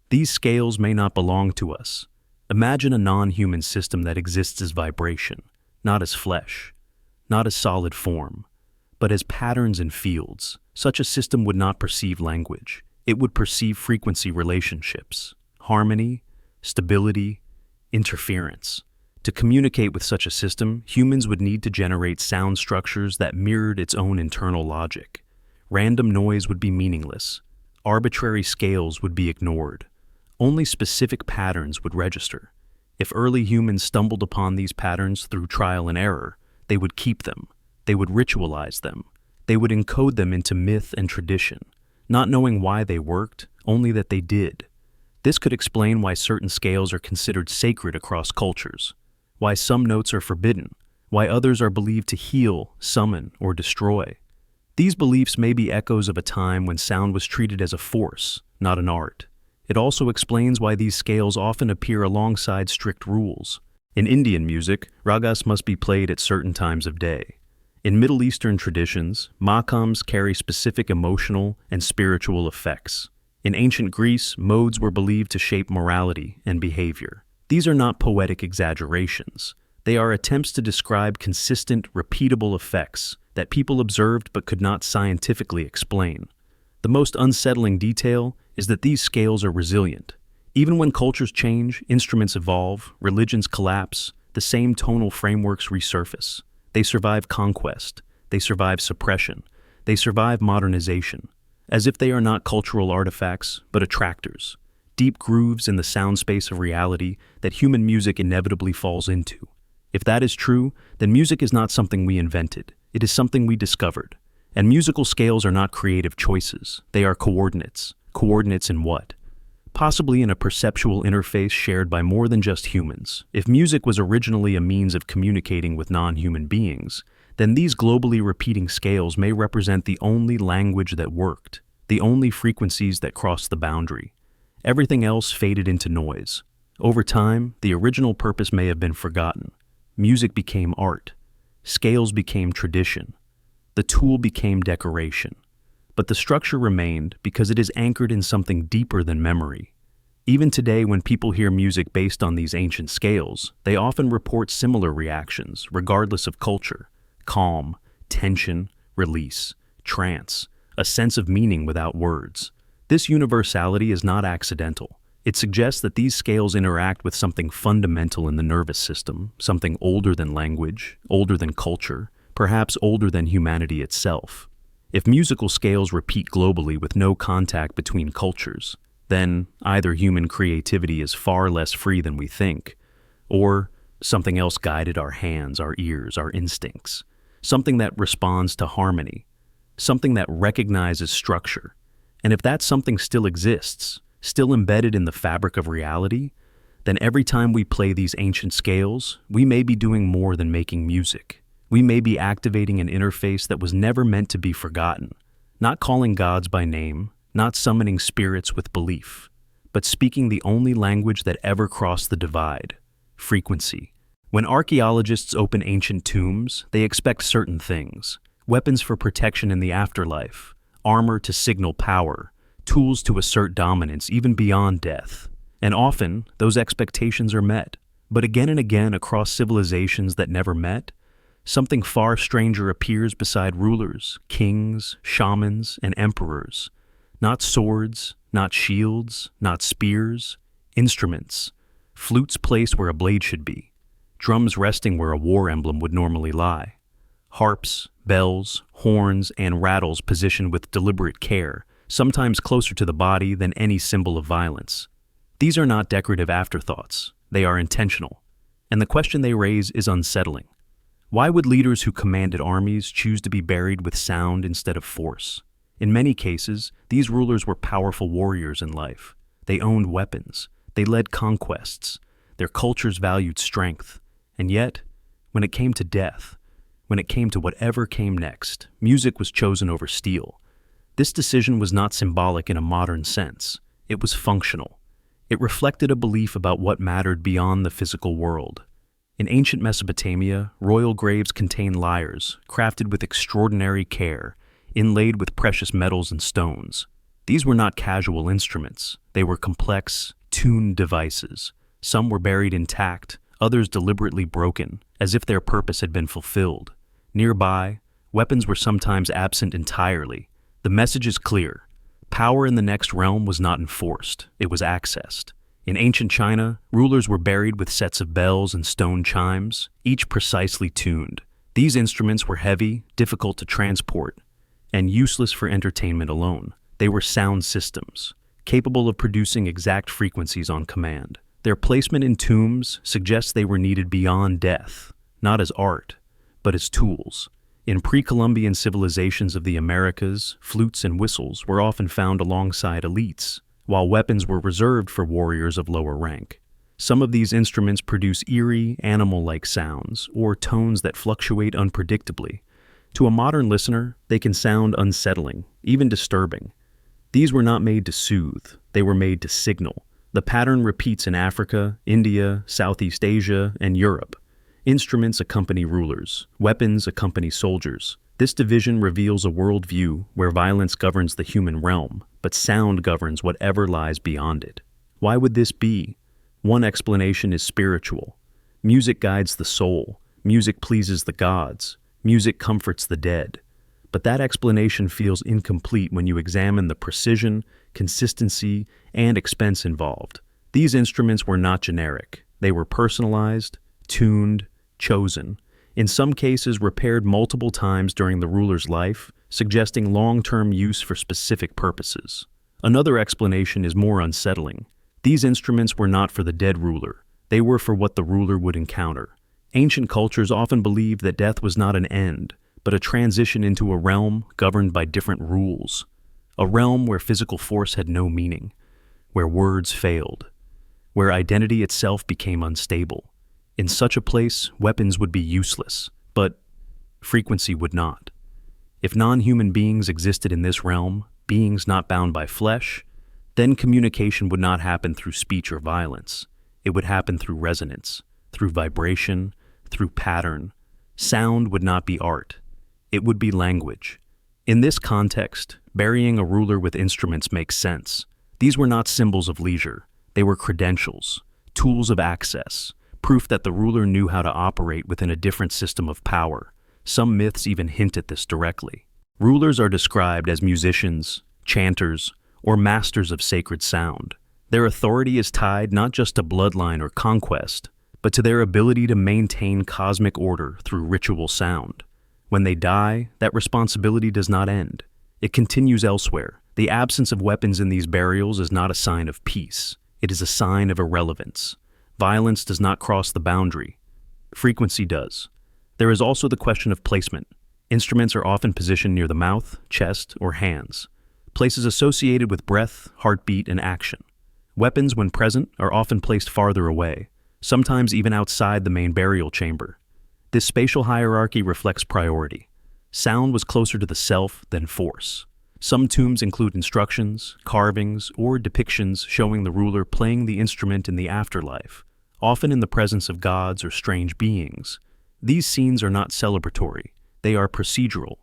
These scales may not belong to us. Imagine a non-human system that exists as vibration, not as flesh, not as solid form, but as patterns and fields. Such a system would not perceive language. It would perceive frequency relationships, harmony, stability, interference. To communicate with such a system, humans would need to generate sound structures that mirrored its own internal logic. Random noise would be meaningless. Arbitrary scales would be ignored. Only specific patterns would register. If early humans stumbled upon these patterns through trial and error, they would keep them. They would ritualize them. They would encode them into myth and tradition, not knowing why they worked, only that they did. This could explain why certain scales are considered sacred across cultures, why some notes are forbidden, why others are believed to heal, summon, or destroy. These beliefs may be echoes of a time when sound was treated as a force, not an art. It also explains why these scales often appear alongside strict rules. In Indian music, ragas must be played at certain times of day. In Middle Eastern traditions, maqams carry specific emotional and spiritual effects. In ancient Greece, modes were believed to shape morality and behavior. These are not poetic exaggerations. They are attempts to describe consistent, repeatable effects that people observed but could not scientifically explain. The most unsettling detail is that these scales are resilient. Even when cultures change, instruments evolve, religions collapse, the same tonal frameworks resurface. They survive conquest. They survive suppression. They survive modernization, as if they are not cultural artifacts, but attractors, deep grooves in the sound space of reality that human music inevitably falls into. If that is true, then music is not something we invented. It is something we discovered. And musical scales are not creative choices. They are coordinates. Coordinates in what? Possibly in a perceptual interface shared by more than just humans. If music was originally a means of communicating with non-human beings, then these globally repeating scales may represent the only language that worked, the only frequencies that crossed the boundary. Everything else faded into noise. Over time, the original purpose may have been forgotten. Music became art. Scales became tradition. The tool became decoration. But the structure remained because it is anchored in something deeper than memory. Even today, when people hear music based on these ancient scales, they often report similar reactions, regardless of culture. Calm, tension, release, trance, a sense of meaning without words. This universality is not accidental. It suggests that these scales interact with something fundamental in the nervous system, something older than language, older than culture, perhaps older than humanity itself. If musical scales repeat globally with no contact between cultures, then either human creativity is far less free than we think, or something else guided our hands, our ears, our instincts, something that responds to harmony, something that recognizes structure. And if that something still exists, still embedded in the fabric of reality, then every time we play these ancient scales, we may be doing more than making music. We may be activating an interface that was never meant to be forgotten, not calling gods by name, not summoning spirits with belief, but speaking the only language that ever crossed the divide: frequency. When archaeologists open ancient tombs, they expect certain things: weapons for protection in the afterlife, armor to signal power, tools to assert dominance even beyond death. And often, those expectations are met. But again and again, across civilizations that never met, something far stranger appears beside rulers, kings, shamans, and emperors. Not swords, not shields, not spears, instruments. Flutes placed where a blade should be. Drums resting where a war emblem would normally lie. Harps, bells, horns, and rattles positioned with deliberate care, sometimes closer to the body than any symbol of violence. These are not decorative afterthoughts, they are intentional. And the question they raise is unsettling. Why would leaders who commanded armies choose to be buried with sound instead of force? In many cases, these rulers were powerful warriors in life. They owned weapons, they led conquests, their cultures valued strength. And yet, when it came to death, when it came to whatever came next, music was chosen over steel. This decision was not symbolic in a modern sense. It was functional. It reflected a belief about what mattered beyond the physical world. In ancient Mesopotamia, royal graves contained lyres, crafted with extraordinary care, inlaid with precious metals and stones. These were not casual instruments. They were complex, tuned devices. Some were buried intact, others deliberately broken, as if their purpose had been fulfilled. Nearby, weapons were sometimes absent entirely. The message is clear. Power in the next realm was not enforced, it was accessed. In ancient China, rulers were buried with sets of bells and stone chimes, each precisely tuned. These instruments were heavy, difficult to transport, and useless for entertainment alone. They were sound systems, capable of producing exact frequencies on command. Their placement in tombs suggests they were needed beyond death, not as art, but as tools. In pre-Columbian civilizations of the Americas, flutes and whistles were often found alongside elites, while weapons were reserved for warriors of lower rank. Some of these instruments produce eerie, animal-like sounds, or tones that fluctuate unpredictably. To a modern listener, they can sound unsettling, even disturbing. These were not made to soothe, they were made to signal. The pattern repeats in Africa, India, Southeast Asia, and Europe. Instruments accompany rulers, weapons accompany soldiers. This division reveals a worldview where violence governs the human realm, but sound governs whatever lies beyond it. Why would this be? One explanation is spiritual. Music guides the soul, music pleases the gods, music comforts the dead. But that explanation feels incomplete when you examine the precision, consistency, and expense involved. These instruments were not generic. They were personalized, tuned, chosen, in some cases repaired multiple times during the ruler's life, suggesting long-term use for specific purposes. Another explanation is more unsettling. These instruments were not for the dead ruler. They were for what the ruler would encounter. Ancient cultures often believed that death was not an end, but a transition into a realm governed by different rules. A realm where physical force had no meaning, where words failed, where identity itself became unstable. In such a place, weapons would be useless, but frequency would not. If non-human beings existed in this realm, beings not bound by flesh, then communication would not happen through speech or violence. It would happen through resonance, through vibration, through pattern. Sound would not be art. It would be language. In this context, burying a ruler with instruments makes sense. These were not symbols of leisure. They were credentials, tools of access, proof that the ruler knew how to operate within a different system of power. Some myths even hint at this directly. Rulers are described as musicians, chanters, or masters of sacred sound. Their authority is tied not just to bloodline or conquest, but to their ability to maintain cosmic order through ritual sound. When they die, that responsibility does not end. It continues elsewhere. The absence of weapons in these burials is not a sign of peace. It is a sign of irrelevance. Violence does not cross the boundary. Frequency does. There is also the question of placement. Instruments are often positioned near the mouth, chest, or hands, places associated with breath, heartbeat, and action. Weapons, when present, are often placed farther away, sometimes even outside the main burial chamber. This spatial hierarchy reflects priority. Sound was closer to the self than force. Some tombs include instructions, carvings, or depictions showing the ruler playing the instrument in the afterlife, often in the presence of gods or strange beings. These scenes are not celebratory, they are procedural.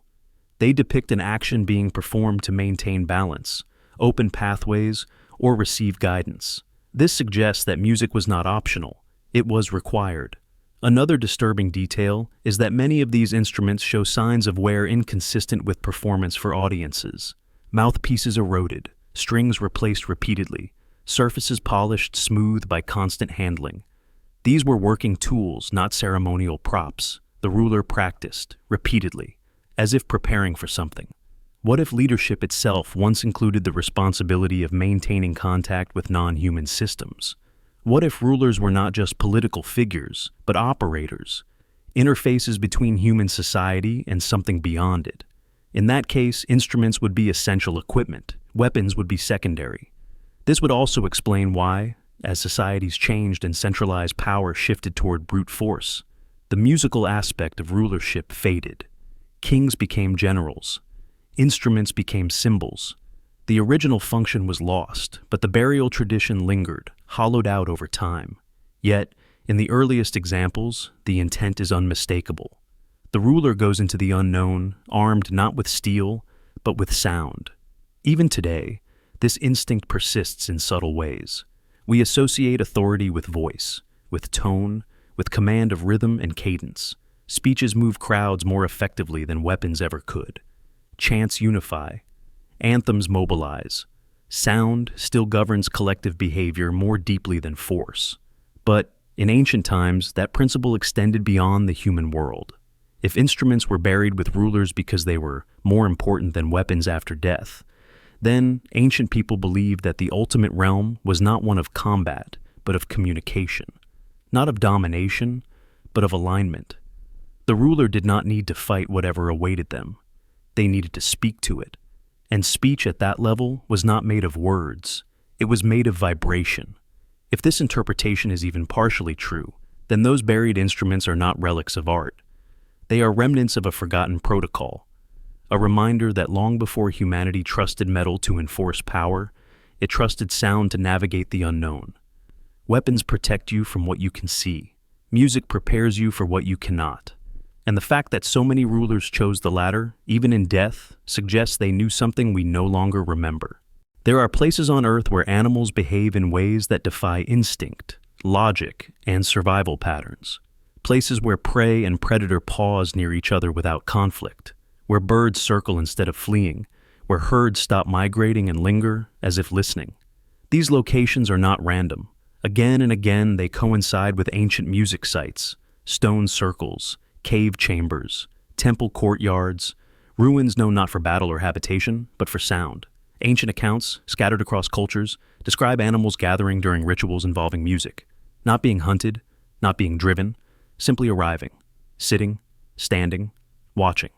They depict an action being performed to maintain balance, open pathways, or receive guidance. This suggests that music was not optional, it was required. Another disturbing detail is that many of these instruments show signs of wear inconsistent with performance for audiences. Mouthpieces eroded, strings replaced repeatedly, surfaces polished smooth by constant handling. These were working tools, not ceremonial props. The ruler practiced, repeatedly, as if preparing for something. What if leadership itself once included the responsibility of maintaining contact with non-human systems? What if rulers were not just political figures, but operators, interfaces between human society and something beyond it? In that case, instruments would be essential equipment, weapons would be secondary. This would also explain why, as societies changed and centralized power shifted toward brute force, the musical aspect of rulership faded. Kings became generals. Instruments became symbols. The original function was lost, but the burial tradition lingered, hollowed out over time. Yet, in the earliest examples, the intent is unmistakable. The ruler goes into the unknown, armed not with steel, but with sound. Even today, this instinct persists in subtle ways. We associate authority with voice, with tone, with command of rhythm and cadence. Speeches move crowds more effectively than weapons ever could. Chants unify. Anthems mobilize. Sound still governs collective behavior more deeply than force. But in ancient times, that principle extended beyond the human world. If instruments were buried with rulers because they were more important than weapons after death, then ancient people believed that the ultimate realm was not one of combat, but of communication. Not of domination, but of alignment. The ruler did not need to fight whatever awaited them. They needed to speak to it. And speech at that level was not made of words. It was made of vibration. If this interpretation is even partially true, then those buried instruments are not relics of art. They are remnants of a forgotten protocol, a reminder that long before humanity trusted metal to enforce power, it trusted sound to navigate the unknown. Weapons protect you from what you can see. Music prepares you for what you cannot. And the fact that so many rulers chose the latter, even in death, suggests they knew something we no longer remember. There are places on Earth where animals behave in ways that defy instinct, logic, and survival patterns. Places where prey and predator pause near each other without conflict, where birds circle instead of fleeing, where herds stop migrating and linger as if listening. These locations are not random. Again and again, they coincide with ancient music sites, stone circles, cave chambers, temple courtyards, ruins known not for battle or habitation, but for sound. Ancient accounts, scattered across cultures, describe animals gathering during rituals involving music, not being hunted, not being driven, simply arriving, sitting, standing, watching.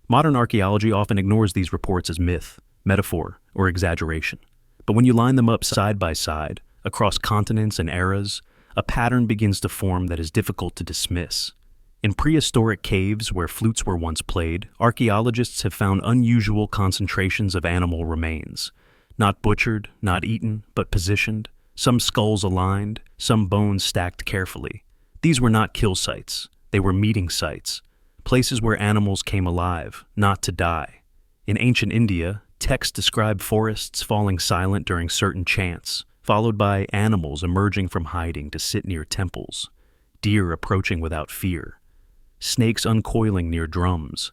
Modern archaeology often ignores these reports as myth, metaphor, or exaggeration. But when you line them up side by side, across continents and eras, a pattern begins to form that is difficult to dismiss. In prehistoric caves where flutes were once played, archaeologists have found unusual concentrations of animal remains. Not butchered, not eaten, but positioned, some skulls aligned, some bones stacked carefully. These were not kill sites, they were meeting sites, places where animals came alive, not to die. In ancient India, texts describe forests falling silent during certain chants, followed by animals emerging from hiding to sit near temples, deer approaching without fear, snakes uncoiling near drums,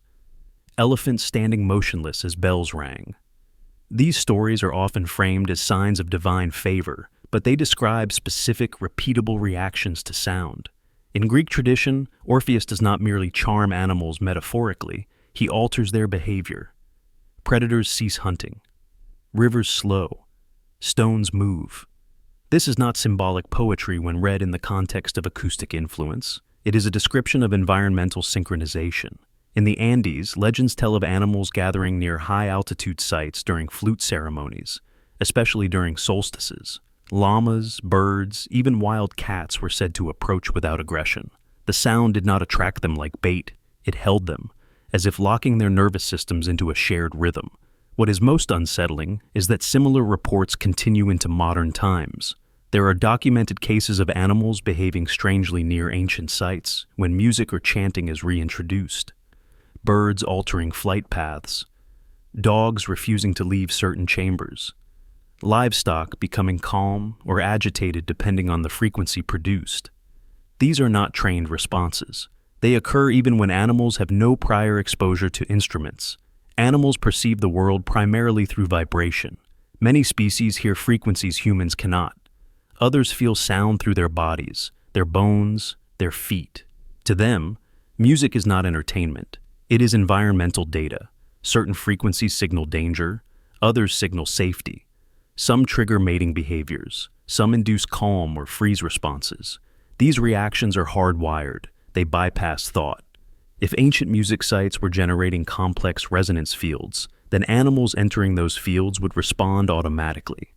elephants standing motionless as bells rang. These stories are often framed as signs of divine favor, but they describe specific, repeatable reactions to sound. In Greek tradition, Orpheus does not merely charm animals metaphorically, he alters their behavior. Predators cease hunting. Rivers slow. Stones move. This is not symbolic poetry when read in the context of acoustic influence. It is a description of environmental synchronization. In the Andes, legends tell of animals gathering near high-altitude sites during flute ceremonies, especially during solstices. Llamas, birds, even wild cats were said to approach without aggression. The sound did not attract them like bait, it held them, as if locking their nervous systems into a shared rhythm. What is most unsettling is that similar reports continue into modern times. There are documented cases of animals behaving strangely near ancient sites when music or chanting is reintroduced. Birds altering flight paths. Dogs refusing to leave certain chambers. Livestock becoming calm or agitated depending on the frequency produced. These are not trained responses. They occur even when animals have no prior exposure to instruments. Animals perceive the world primarily through vibration. Many species hear frequencies humans cannot. Others feel sound through their bodies, their bones, their feet. To them, music is not entertainment. It is environmental data, Certain frequencies signal danger, others signal safety. Some trigger mating behaviors, some induce calm or freeze responses. These reactions are hardwired, they bypass thought. If ancient music sites were generating complex resonance fields, then animals entering those fields would respond automatically.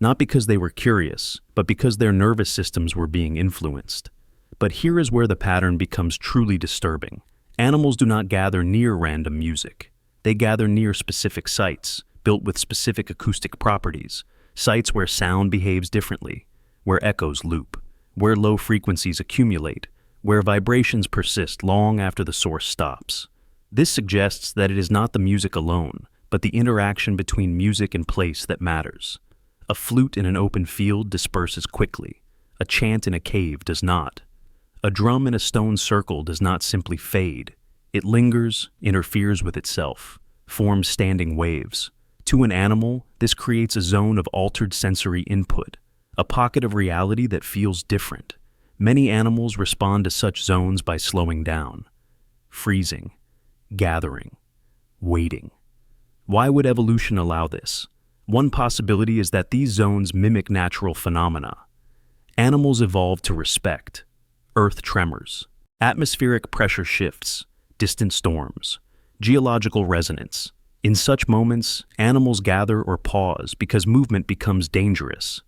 Not because they were curious, but because their nervous systems were being influenced. But here is where the pattern becomes truly disturbing. Animals do not gather near random music. They gather near specific sites, built with specific acoustic properties, sites where sound behaves differently, where echoes loop, where low frequencies accumulate, where vibrations persist long after the source stops. This suggests that it is not the music alone, but the interaction between music and place that matters. A flute in an open field disperses quickly. A chant in a cave does not. A drum in a stone circle does not simply fade. It lingers, interferes with itself, forms standing waves. To an animal, this creates a zone of altered sensory input, a pocket of reality that feels different. Many animals respond to such zones by slowing down, freezing, gathering, waiting. Why would evolution allow this? One possibility is that these zones mimic natural phenomena. Animals evolved to respect earth tremors, atmospheric pressure shifts, distant storms, geological resonance. In such moments, animals gather or pause because movement becomes dangerous.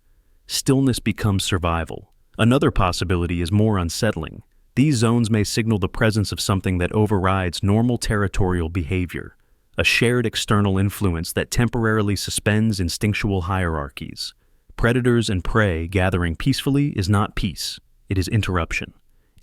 Stillness becomes survival. Another possibility is more unsettling. These zones may signal the presence of something that overrides normal territorial behavior, a shared external influence that temporarily suspends instinctual hierarchies. Predators and prey gathering peacefully is not peace, it is interruption.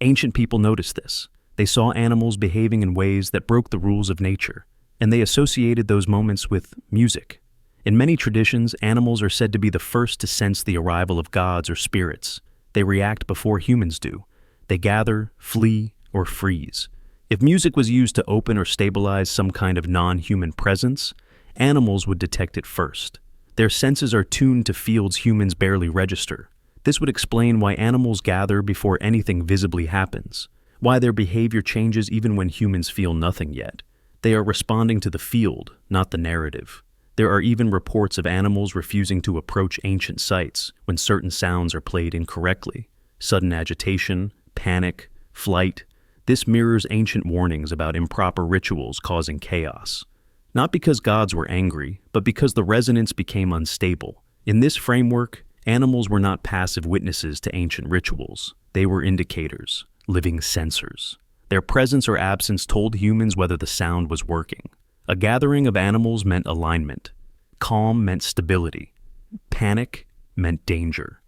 Ancient people noticed this. They saw animals behaving in ways that broke the rules of nature, and they associated those moments with music. In many traditions, animals are said to be the first to sense the arrival of gods or spirits. They react before humans do. They gather, flee, or freeze. If music was used to open or stabilize some kind of non-human presence, animals would detect it first. Their senses are tuned to fields humans barely register. This would explain why animals gather before anything visibly happens, why their behavior changes even when humans feel nothing yet. They are responding to the field, not the narrative. There are even reports of animals refusing to approach ancient sites when certain sounds are played incorrectly. Sudden agitation, panic, flight. This mirrors ancient warnings about improper rituals causing chaos. Not because gods were angry, but because the resonance became unstable. In this framework, animals were not passive witnesses to ancient rituals. They were indicators, living sensors. Their presence or absence told humans whether the sound was working. A gathering of animals meant alignment. Calm meant stability. Panic meant danger.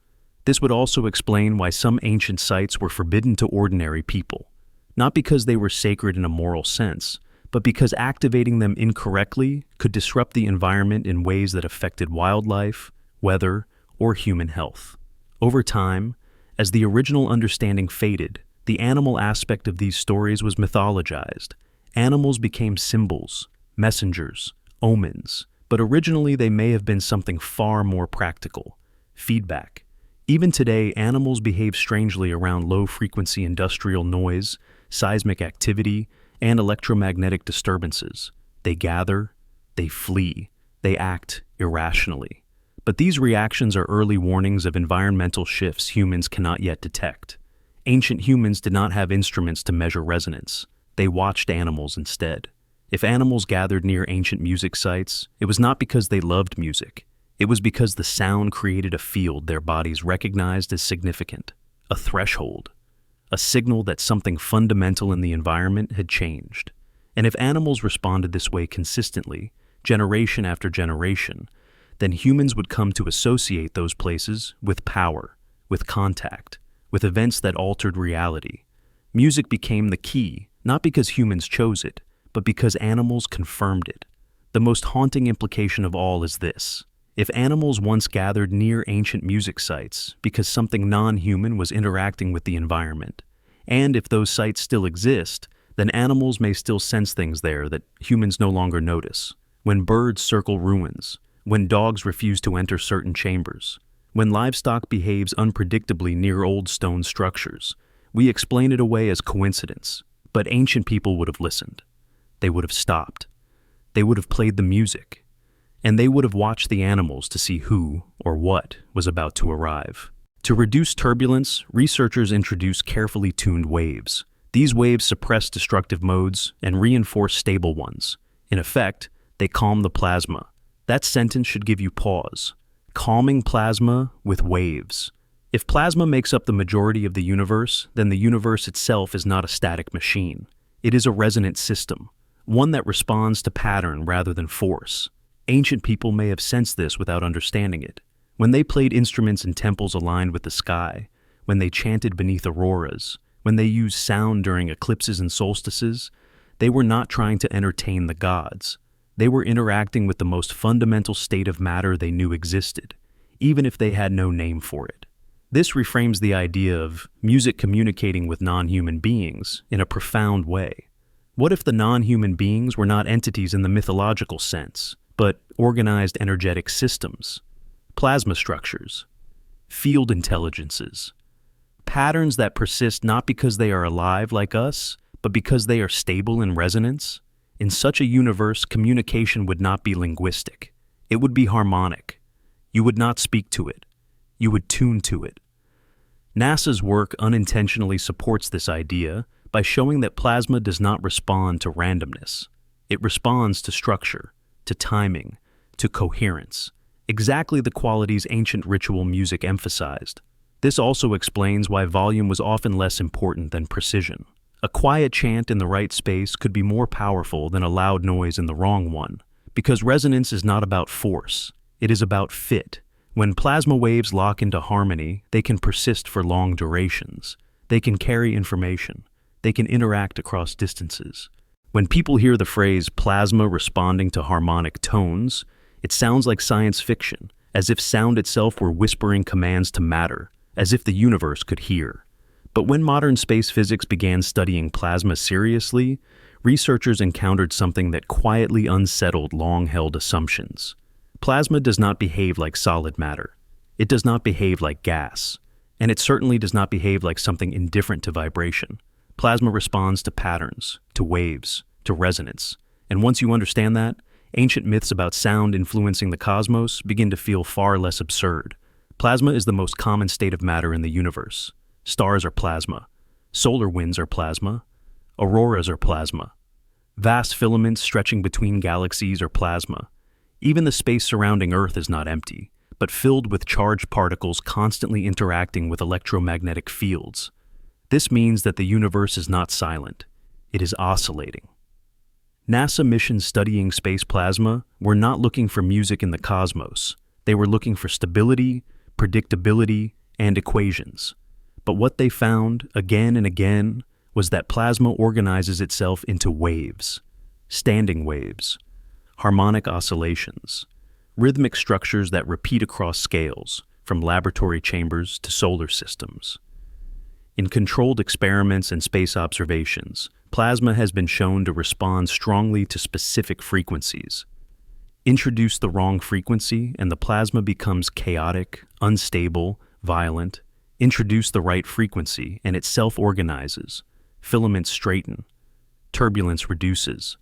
This would also explain why some ancient sites were forbidden to ordinary people. Not because they were sacred in a moral sense, but because activating them incorrectly could disrupt the environment in ways that affected wildlife, weather, or human health. Over time, as the original understanding faded, the animal aspect of these stories was mythologized. Animals became symbols, messengers, omens, but originally they may have been something far more practical: feedback. Even today, animals behave strangely around low-frequency industrial noise, seismic activity, and electromagnetic disturbances. They gather, they flee, they act irrationally. But these reactions are early warnings of environmental shifts humans cannot yet detect. Ancient humans did not have instruments to measure resonance. They watched animals instead. If animals gathered near ancient music sites, it was not because they loved music. It was because the sound created a field their bodies recognized as significant, a threshold, a signal that something fundamental in the environment had changed. And if animals responded this way consistently, generation after generation, then humans would come to associate those places with power, with contact, with events that altered reality. Music became the key, not because humans chose it, but because animals confirmed it. The most haunting implication of all is this: if animals once gathered near ancient music sites because something non-human was interacting with the environment, and if those sites still exist, then animals may still sense things there that humans no longer notice. When birds circle ruins, when dogs refuse to enter certain chambers, when livestock behaves unpredictably near old stone structures, we explain it away as coincidence. But ancient people would have listened. They would have stopped. They would have played the music, and they would have watched the animals to see who or what was about to arrive. To reduce turbulence, researchers introduced carefully tuned waves. These waves suppress destructive modes and reinforce stable ones. In effect, they calm the plasma. That sentence should give you pause. Calming plasma with waves. If plasma makes up the majority of the universe, then the universe itself is not a static machine. It is a resonant system, one that responds to pattern rather than force. Ancient people may have sensed this without understanding it. When they played instruments in temples aligned with the sky, when they chanted beneath auroras, when they used sound during eclipses and solstices, they were not trying to entertain the gods. They were interacting with the most fundamental state of matter they knew existed, even if they had no name for it. This reframes the idea of music communicating with non-human beings in a profound way. What if the non-human beings were not entities in the mythological sense, but organized energetic systems? Plasma structures, field intelligences, patterns that persist not because they are alive like us, but because they are stable in resonance? In such a universe, communication would not be linguistic. It would be harmonic. You would not speak to it. You would tune to it. NASA's work unintentionally supports this idea by showing that plasma does not respond to randomness. It responds to structure, to timing, to coherence. Exactly the qualities ancient ritual music emphasized. This also explains why volume was often less important than precision. A quiet chant in the right space could be more powerful than a loud noise in the wrong one, because resonance is not about force, it is about fit. When plasma waves lock into harmony, they can persist for long durations. They can carry information. They can interact across distances. When people hear the phrase plasma responding to harmonic tones, it sounds like science fiction, as if sound itself were whispering commands to matter, as if the universe could hear. But when modern space physics began studying plasma seriously, researchers encountered something that quietly unsettled long-held assumptions. Plasma does not behave like solid matter. It does not behave like gas. And it certainly does not behave like something indifferent to vibration. Plasma responds to patterns, to waves, to resonance. And once you understand that, ancient myths about sound influencing the cosmos begin to feel far less absurd. Plasma is the most common state of matter in the universe. Stars are plasma. Solar winds are plasma. Auroras are plasma. Vast filaments stretching between galaxies are plasma. Even the space surrounding Earth is not empty, but filled with charged particles constantly interacting with electromagnetic fields. This means that the universe is not silent. It is oscillating. NASA missions studying space plasma were not looking for music in the cosmos. They were looking for stability, predictability, and equations. But what they found, again and again, was that plasma organizes itself into waves, standing waves, harmonic oscillations, rhythmic structures that repeat across scales, from laboratory chambers to solar systems. In controlled experiments and space observations, plasma has been shown to respond strongly to specific frequencies. Introduce the wrong frequency and the plasma becomes chaotic, unstable, violent. Introduce the right frequency and it self-organizes. Filaments straighten. Turbulence reduces.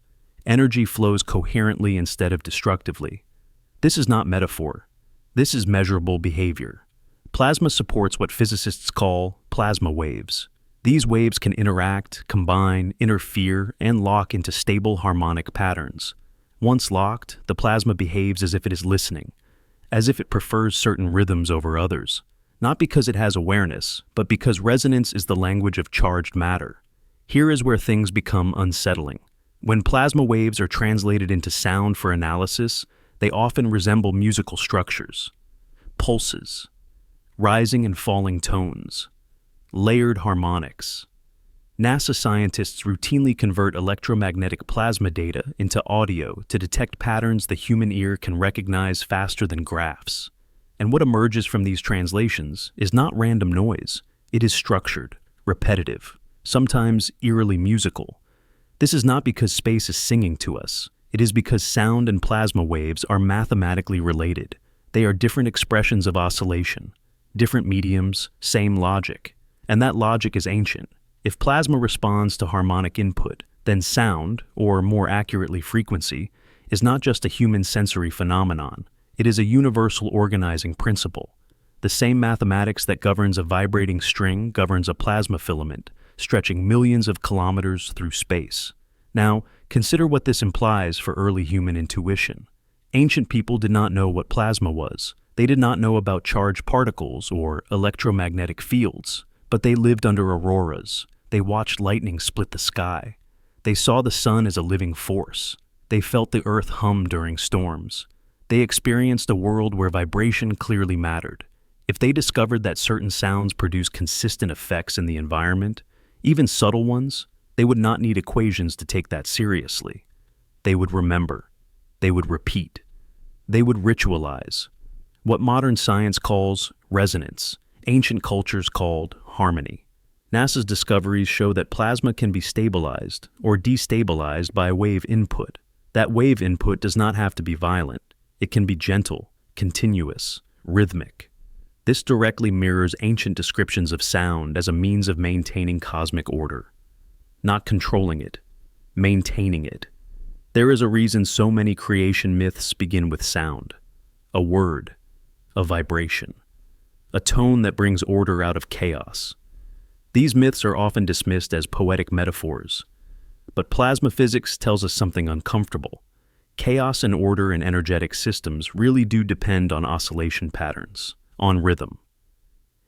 Energy flows coherently instead of destructively. This is not metaphor. This is measurable behavior. Plasma supports what physicists call plasma waves. These waves can interact, combine, interfere, and lock into stable harmonic patterns. Once locked, the plasma behaves as if it is listening, as if it prefers certain rhythms over others, not because it has awareness, but because resonance is the language of charged matter. Here is where things become unsettling. When plasma waves are translated into sound for analysis, they often resemble musical structures. Pulses, rising and falling tones, layered harmonics. NASA scientists routinely convert electromagnetic plasma data into audio to detect patterns the human ear can recognize faster than graphs. And what emerges from these translations is not random noise. It is structured, repetitive, sometimes eerily musical. This is not because space is singing to us. It is because sound and plasma waves are mathematically related. They are different expressions of oscillation, different mediums, same logic. And that logic is ancient. If plasma responds to harmonic input, then sound, or more accurately frequency, is not just a human sensory phenomenon, it is a universal organizing principle. The same mathematics that governs a vibrating string governs a plasma filament, stretching millions of kilometers through space. Now, consider what this implies for early human intuition. Ancient people did not know what plasma was. They did not know about charged particles or electromagnetic fields, but they lived under auroras. They watched lightning split the sky. They saw the sun as a living force. They felt the earth hum during storms. They experienced a world where vibration clearly mattered. If they discovered that certain sounds produce consistent effects in the environment, even subtle ones, they would not need equations to take that seriously. They would remember. They would repeat. They would ritualize. What modern science calls resonance, ancient cultures called harmony. NASA's discoveries show that plasma can be stabilized or destabilized by a wave input. That wave input does not have to be violent. It can be gentle, continuous, rhythmic. This directly mirrors ancient descriptions of sound as a means of maintaining cosmic order. Not controlling it, maintaining it. There is a reason so many creation myths begin with sound. A word, a vibration, a tone that brings order out of chaos. These myths are often dismissed as poetic metaphors, but plasma physics tells us something uncomfortable. Chaos and order in energetic systems really do depend on oscillation patterns, on rhythm.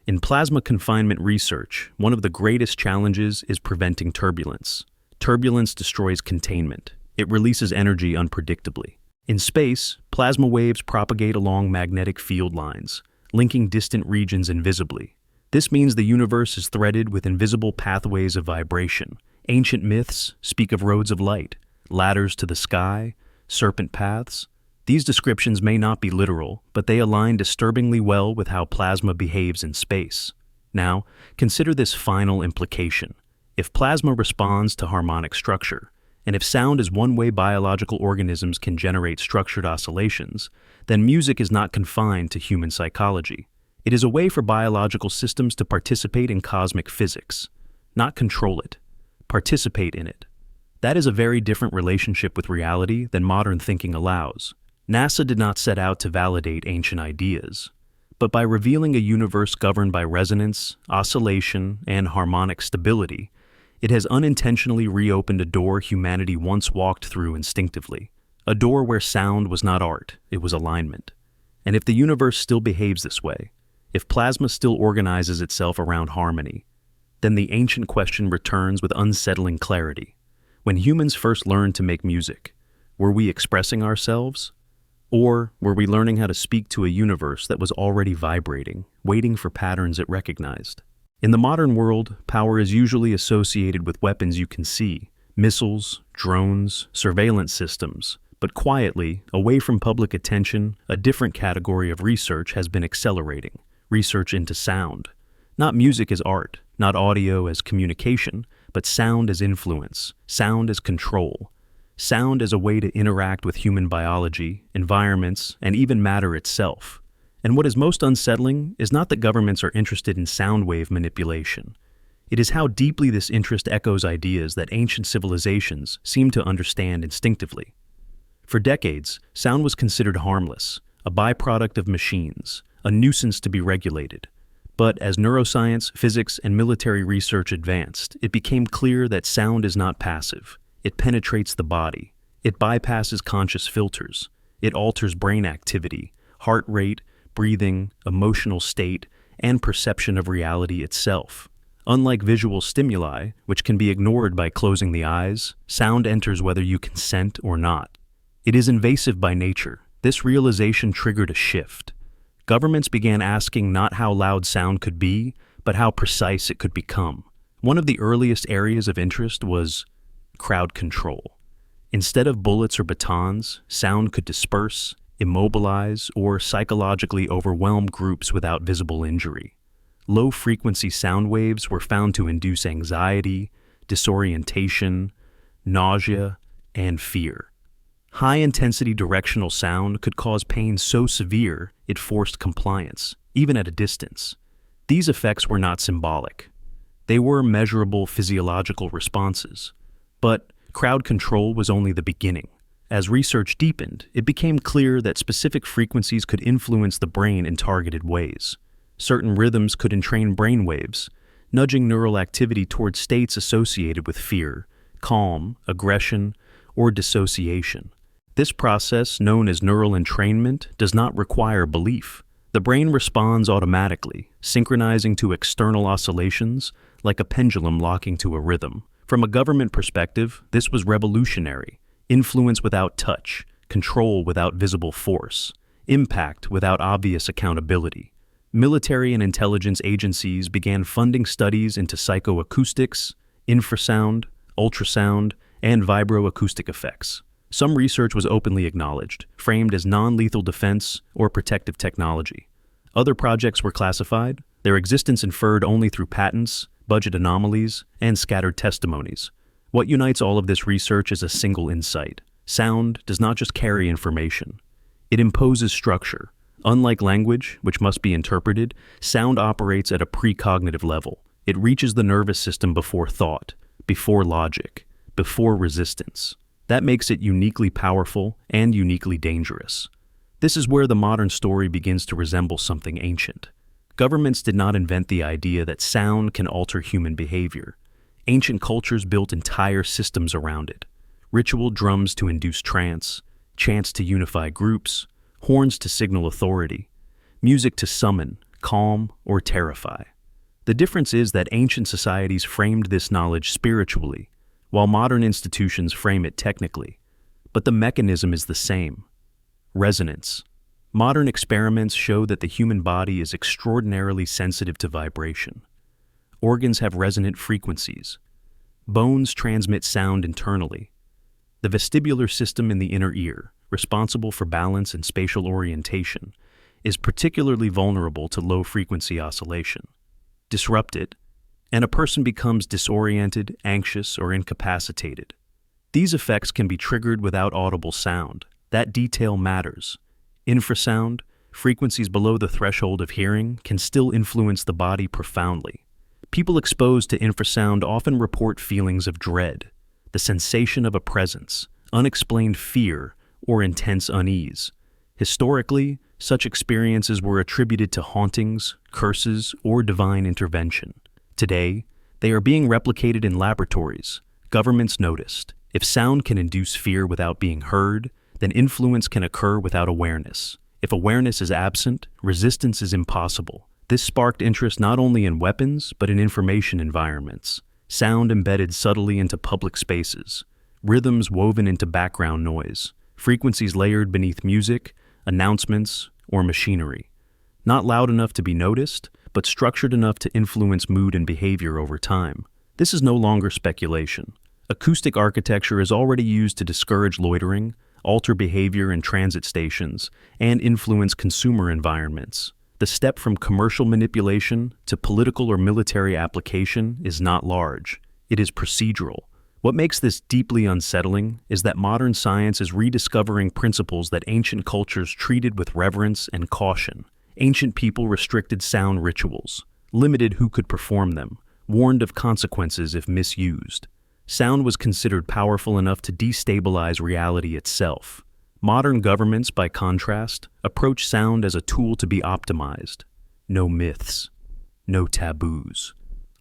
In plasma confinement research, one of the greatest challenges is preventing turbulence. Turbulence destroys containment. It releases energy unpredictably. In space, plasma waves propagate along magnetic field lines, linking distant regions invisibly. This means the universe is threaded with invisible pathways of vibration. Ancient myths speak of roads of light, ladders to the sky, serpent paths. These descriptions may not be literal, but they align disturbingly well with how plasma behaves in space. Now, consider this final implication. If plasma responds to harmonic structure, and if sound is one way biological organisms can generate structured oscillations, then music is not confined to human psychology. It is a way for biological systems to participate in cosmic physics, not control it, participate in it. That is a very different relationship with reality than modern thinking allows. NASA did not set out to validate ancient ideas, but by revealing a universe governed by resonance, oscillation, and harmonic stability, it has unintentionally reopened a door humanity once walked through instinctively, a door where sound was not art, it was alignment. And if the universe still behaves this way, if plasma still organizes itself around harmony, then the ancient question returns with unsettling clarity. When humans first learned to make music, were we expressing ourselves? Or were we learning how to speak to a universe that was already vibrating, waiting for patterns it recognized? In the modern world, power is usually associated with weapons you can see, missiles, drones, surveillance systems. But quietly, away from public attention, a different category of research has been accelerating. Research into sound. Not music as art, not audio as communication, but sound as influence, sound as control. Sound as a way to interact with human biology, environments, and even matter itself. And what is most unsettling is not that governments are interested in sound wave manipulation. It is how deeply this interest echoes ideas that ancient civilizations seem to understand instinctively. For decades, sound was considered harmless, a byproduct of machines, a nuisance to be regulated. But as neuroscience, physics, and military research advanced, it became clear that sound is not passive. It penetrates the body. It bypasses conscious filters. It alters brain activity, heart rate, breathing, emotional state, and perception of reality itself. Unlike visual stimuli, which can be ignored by closing the eyes, sound enters whether you consent or not. It is invasive by nature. This realization triggered a shift. Governments began asking not how loud sound could be, but how precise it could become. One of the earliest areas of interest was crowd control. Instead of bullets or batons, sound could disperse, immobilize, or psychologically overwhelm groups without visible injury. Low-frequency sound waves were found to induce anxiety, disorientation, nausea, and fear. High-intensity directional sound could cause pain so severe it forced compliance, even at a distance. These effects were not symbolic. They were measurable physiological responses. But crowd control was only the beginning. As research deepened, it became clear that specific frequencies could influence the brain in targeted ways. Certain rhythms could entrain brain waves, nudging neural activity towards states associated with fear, calm, aggression, or dissociation. This process, known as neural entrainment, does not require belief. The brain responds automatically, synchronizing to external oscillations like a pendulum locking to a rhythm. From a government perspective, this was revolutionary. Influence without touch, control without visible force, impact without obvious accountability. Military and intelligence agencies began funding studies into psychoacoustics, infrasound, ultrasound, and vibroacoustic effects. Some research was openly acknowledged, framed as non-lethal defense or protective technology. Other projects were classified, their existence inferred only through patents, budget anomalies, and scattered testimonies. What unites all of this research is a single insight. Sound does not just carry information. It imposes structure. Unlike language, which must be interpreted, sound operates at a precognitive level. It reaches the nervous system before thought, before logic, before resistance. That makes it uniquely powerful and uniquely dangerous. This is where the modern story begins to resemble something ancient. Governments did not invent the idea that sound can alter human behavior. Ancient cultures built entire systems around it. Ritual drums to induce trance, chants to unify groups, horns to signal authority, music to summon, calm, or terrify. The difference is that ancient societies framed this knowledge spiritually, while modern institutions frame it technically. But the mechanism is the same. Resonance. Modern experiments show that the human body is extraordinarily sensitive to vibration. Organs have resonant frequencies. Bones transmit sound internally. The vestibular system in the inner ear, responsible for balance and spatial orientation, is particularly vulnerable to low-frequency oscillation. Disrupt it, and a person becomes disoriented, anxious, or incapacitated. These effects can be triggered without audible sound. That detail matters. Infrasound, frequencies below the threshold of hearing, can still influence the body profoundly. People exposed to infrasound often report feelings of dread, the sensation of a presence, unexplained fear, or intense unease. Historically, such experiences were attributed to hauntings, curses, or divine intervention. Today, they are being replicated in laboratories. Governments noticed. If sound can induce fear without being heard, then influence can occur without awareness. If awareness is absent, resistance is impossible. This sparked interest not only in weapons, but in information environments. Sound embedded subtly into public spaces. Rhythms woven into background noise. Frequencies layered beneath music, announcements, or machinery. Not loud enough to be noticed, but structured enough to influence mood and behavior over time. This is no longer speculation. Acoustic architecture is already used to discourage loitering, alter behavior in transit stations, and influence consumer environments. The step from commercial manipulation to political or military application is not large. It is procedural. What makes this deeply unsettling is that modern science is rediscovering principles that ancient cultures treated with reverence and caution. Ancient people restricted sound rituals, limited who could perform them, warned of consequences if misused. Sound was considered powerful enough to destabilize reality itself. Modern governments, by contrast, approach sound as a tool to be optimized. No myths, no taboos,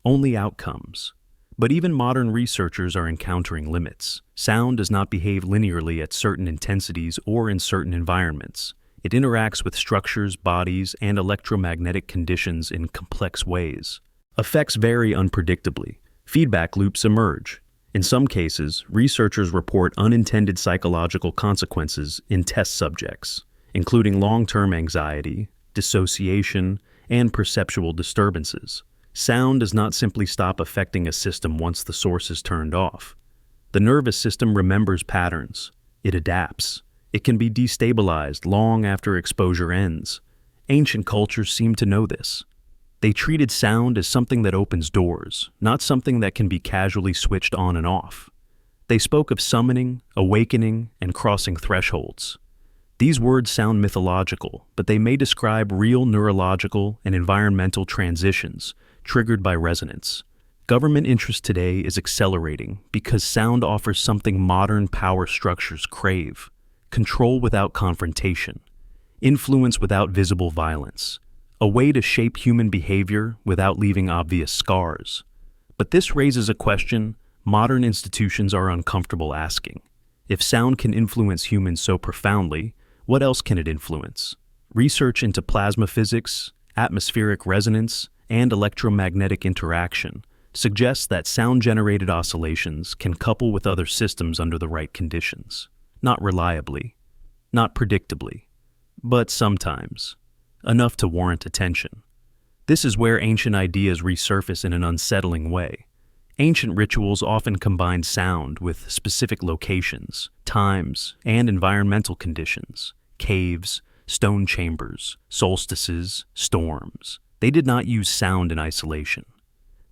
only outcomes. But even modern researchers are encountering limits. Sound does not behave linearly at certain intensities or in certain environments. It interacts with structures, bodies, and electromagnetic conditions in complex ways. Effects vary unpredictably. Feedback loops emerge. In some cases, researchers report unintended psychological consequences in test subjects, including long-term anxiety, dissociation, and perceptual disturbances. Sound does not simply stop affecting a system once the source is turned off. The nervous system remembers patterns. It adapts. It can be destabilized long after exposure ends. Ancient cultures seem to know this. They treated sound as something that opens doors, not something that can be casually switched on and off. They spoke of summoning, awakening, and crossing thresholds. These words sound mythological, but they may describe real neurological and environmental transitions triggered by resonance. Government interest today is accelerating because sound offers something modern power structures crave: control without confrontation, influence without visible violence, a way to shape human behavior without leaving obvious scars. But this raises a question modern institutions are uncomfortable asking. If sound can influence humans so profoundly, what else can it influence? Research into plasma physics, atmospheric resonance, and electromagnetic interaction suggests that sound-generated oscillations can couple with other systems under the right conditions. Not reliably, not predictably, but sometimes, enough to warrant attention. This is where ancient ideas resurface in an unsettling way. Ancient rituals often combined sound with specific locations, times, and environmental conditions: caves, stone chambers, solstices, storms. They did not use sound in isolation.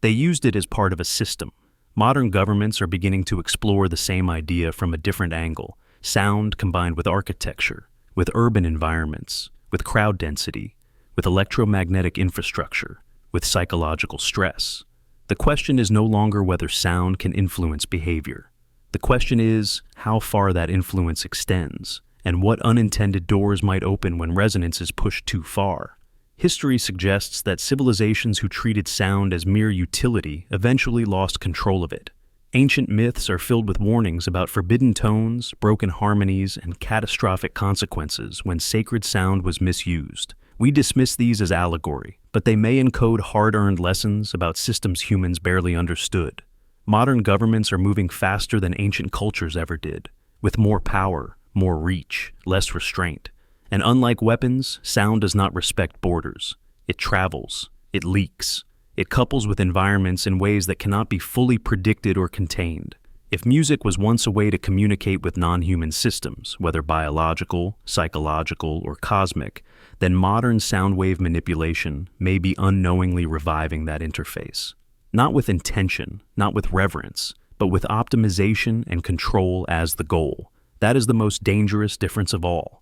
They used it as part of a system. Modern governments are beginning to explore the same idea from a different angle: sound combined with architecture, with urban environments, with crowd density, with electromagnetic infrastructure, with psychological stress. The question is no longer whether sound can influence behavior. The question is how far that influence extends, and what unintended doors might open when resonance is pushed too far. History suggests that civilizations who treated sound as mere utility eventually lost control of it. Ancient myths are filled with warnings about forbidden tones, broken harmonies, and catastrophic consequences when sacred sound was misused. We dismiss these as allegory, but they may encode hard-earned lessons about systems humans barely understood. Modern governments are moving faster than ancient cultures ever did, with more power, more reach, less restraint. And unlike weapons, sound does not respect borders. It travels, it leaks, it couples with environments in ways that cannot be fully predicted or contained. If music was once a way to communicate with non-human systems, whether biological, psychological, or cosmic, then modern sound wave manipulation may be unknowingly reviving that interface. Not with intention, not with reverence, but with optimization and control as the goal. That is the most dangerous difference of all.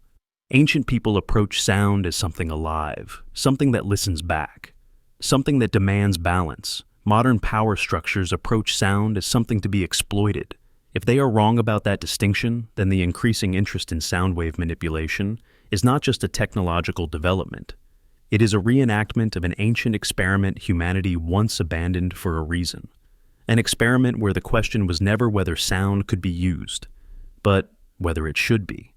Ancient people approach sound as something alive, something that listens back, something that demands balance. Modern power structures approach sound as something to be exploited. If they are wrong about that distinction, then the increasing interest in sound wave manipulation is not just a technological development. It is a reenactment of an ancient experiment humanity once abandoned for a reason. An experiment where the question was never whether sound could be used, but whether it should be,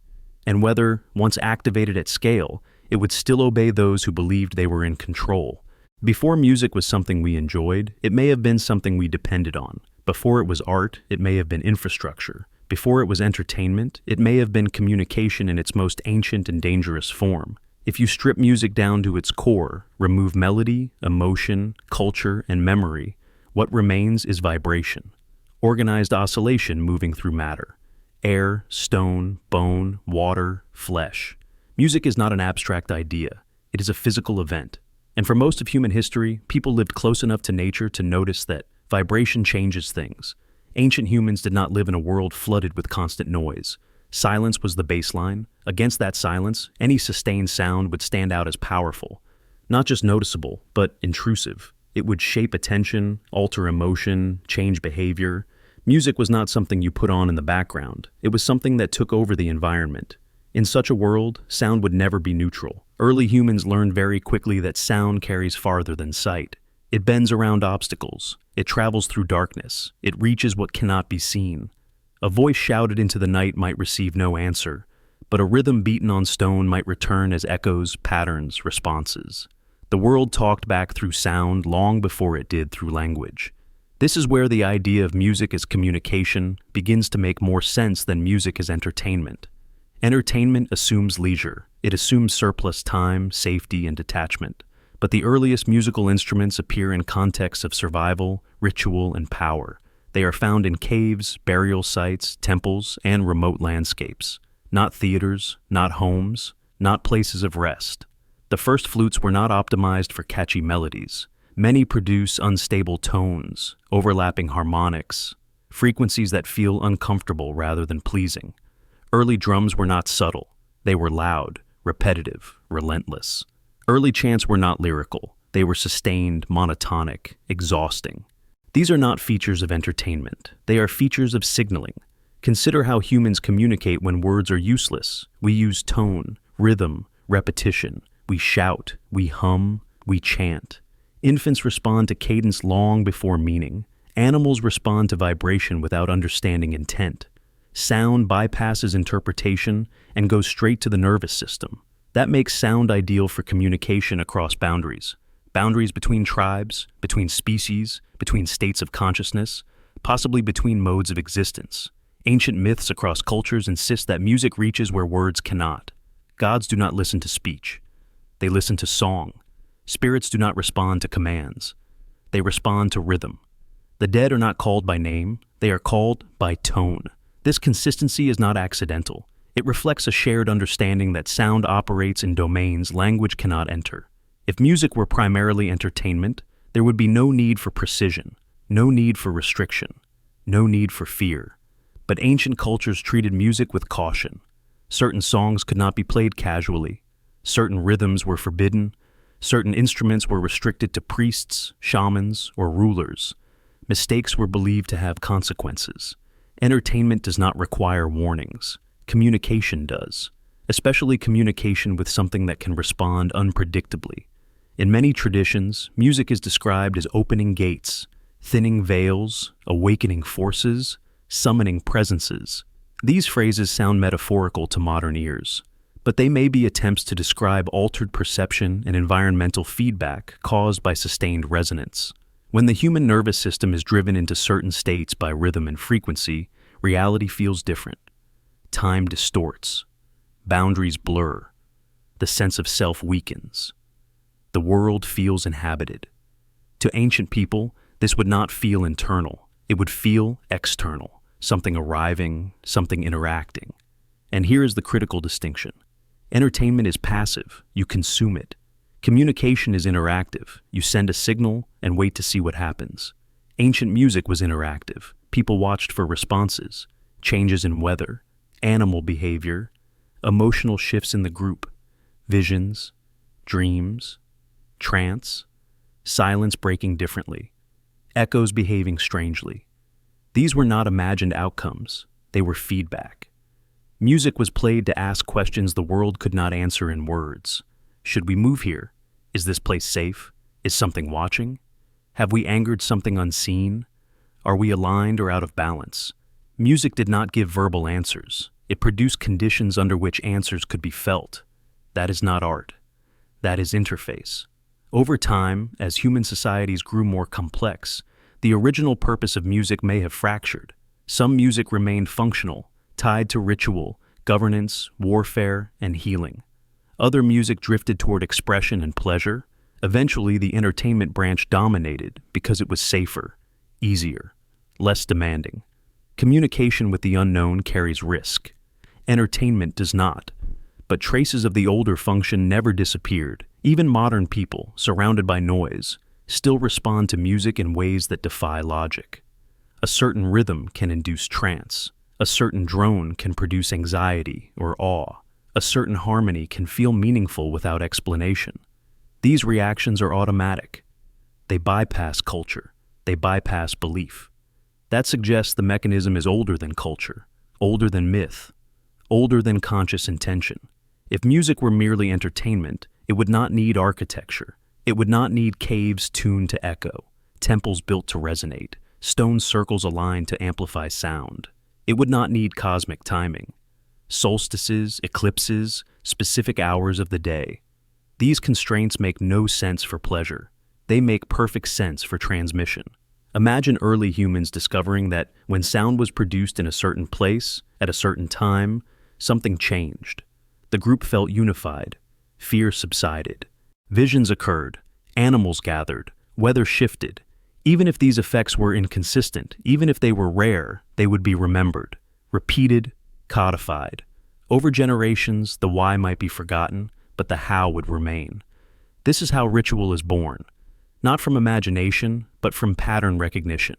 and whether, once activated at scale, it would still obey those who believed they were in control. Before music was something we enjoyed, it may have been something we depended on. Before it was art, it may have been infrastructure. Before it was entertainment, it may have been communication in its most ancient and dangerous form. If you strip music down to its core, remove melody, emotion, culture, and memory, what remains is vibration. Organized oscillation moving through matter. Air, stone, bone, water, flesh. Music is not an abstract idea. It is a physical event. And for most of human history, people lived close enough to nature to notice that vibration changes things. Ancient humans did not live in a world flooded with constant noise. Silence was the baseline. Against that silence, any sustained sound would stand out as powerful. Not just noticeable, but intrusive. It would shape attention, alter emotion, change behavior. Music was not something you put on in the background. It was something that took over the environment. In such a world, sound would never be neutral. Early humans learned very quickly that sound carries farther than sight. It bends around obstacles. It travels through darkness. It reaches what cannot be seen. A voice shouted into the night might receive no answer, but a rhythm beaten on stone might return as echoes, patterns, responses. The world talked back through sound long before it did through language. This is where the idea of music as communication begins to make more sense than music as entertainment. Entertainment assumes leisure. It assumes surplus time, safety, and detachment. But the earliest musical instruments appear in contexts of survival, ritual, and power. They are found in caves, burial sites, temples, and remote landscapes. Not theaters, not homes, not places of rest. The first flutes were not optimized for catchy melodies. Many produce unstable tones, overlapping harmonics, frequencies that feel uncomfortable rather than pleasing. Early drums were not subtle. They were loud, repetitive, relentless. Early chants were not lyrical. They were sustained, monotonic, exhausting. These are not features of entertainment. They are features of signaling. Consider how humans communicate when words are useless. We use tone, rhythm, repetition. We shout, we hum, we chant. Infants respond to cadence long before meaning. Animals respond to vibration without understanding intent. Sound bypasses interpretation and goes straight to the nervous system. That makes sound ideal for communication across boundaries. Boundaries between tribes, between species, between states of consciousness, possibly between modes of existence. Ancient myths across cultures insist that music reaches where words cannot. Gods do not listen to speech. They listen to song. Spirits do not respond to commands. They respond to rhythm. The dead are not called by name. They are called by tone. This consistency is not accidental. It reflects a shared understanding that sound operates in domains language cannot enter. If music were primarily entertainment, there would be no need for precision, no need for restriction, no need for fear. But ancient cultures treated music with caution. Certain songs could not be played casually. Certain rhythms were forbidden. Certain instruments were restricted to priests, shamans, or rulers. Mistakes were believed to have consequences. Entertainment does not require warnings. Communication does, especially communication with something that can respond unpredictably. In many traditions, music is described as opening gates, thinning veils, awakening forces, summoning presences. These phrases sound metaphorical to modern ears, but they may be attempts to describe altered perception and environmental feedback caused by sustained resonance. When the human nervous system is driven into certain states by rhythm and frequency, reality feels different. Time distorts. Boundaries blur. The sense of self weakens. The world feels inhabited. To ancient people, this would not feel internal. It would feel external, something arriving, something interacting. And here is the critical distinction. Entertainment is passive. You consume it. Communication is interactive. You send a signal and wait to see what happens. Ancient music was interactive. People watched for responses, changes in weather, animal behavior, emotional shifts in the group, visions, dreams, trance, silence breaking differently, echoes behaving strangely. These were not imagined outcomes. They were feedback. Music was played to ask questions the world could not answer in words. Should we move here? Is this place safe? Is something watching? Have we angered something unseen? Are we aligned or out of balance? Music did not give verbal answers. It produced conditions under which answers could be felt. That is not art. That is interface. Over time, as human societies grew more complex, the original purpose of music may have fractured. Some music remained functional, tied to ritual, governance, warfare, and healing. Other music drifted toward expression and pleasure. Eventually, the entertainment branch dominated because it was safer, easier, less demanding. Communication with the unknown carries risk. Entertainment does not. But traces of the older function never disappeared. Even modern people, surrounded by noise, still respond to music in ways that defy logic. A certain rhythm can induce trance. A certain drone can produce anxiety or awe. A certain harmony can feel meaningful without explanation. These reactions are automatic. They bypass culture. They bypass belief. That suggests the mechanism is older than culture, older than myth, older than conscious intention. If music were merely entertainment, it would not need architecture. It would not need caves tuned to echo, temples built to resonate, stone circles aligned to amplify sound. It would not need cosmic timing. Solstices, eclipses, specific hours of the day. These constraints make no sense for pleasure. They make perfect sense for transmission. Imagine early humans discovering that when sound was produced in a certain place, at a certain time, something changed. The group felt unified. Fear subsided. Visions occurred. Animals gathered. Weather shifted. Even if these effects were inconsistent, even if they were rare, they would be remembered, repeated, codified. Over generations, the why might be forgotten, but the how would remain. This is how ritual is born, not from imagination, but from pattern recognition.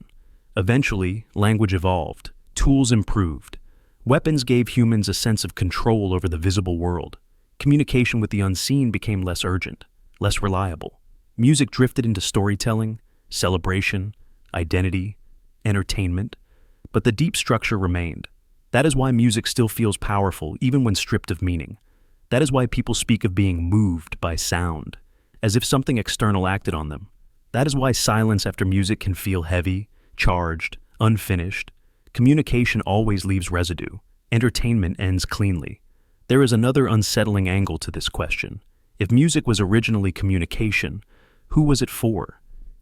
Eventually, language evolved, tools improved. Weapons gave humans a sense of control over the visible world. Communication with the unseen became less urgent, less reliable. Music drifted into storytelling, celebration, identity, entertainment, but the deep structure remained. That is why music still feels powerful even when stripped of meaning. That is why people speak of being moved by sound, as if something external acted on them. That is why silence after music can feel heavy, charged, unfinished. Communication always leaves residue. Entertainment ends cleanly. There is another unsettling angle to this question. If music was originally communication, who was it for?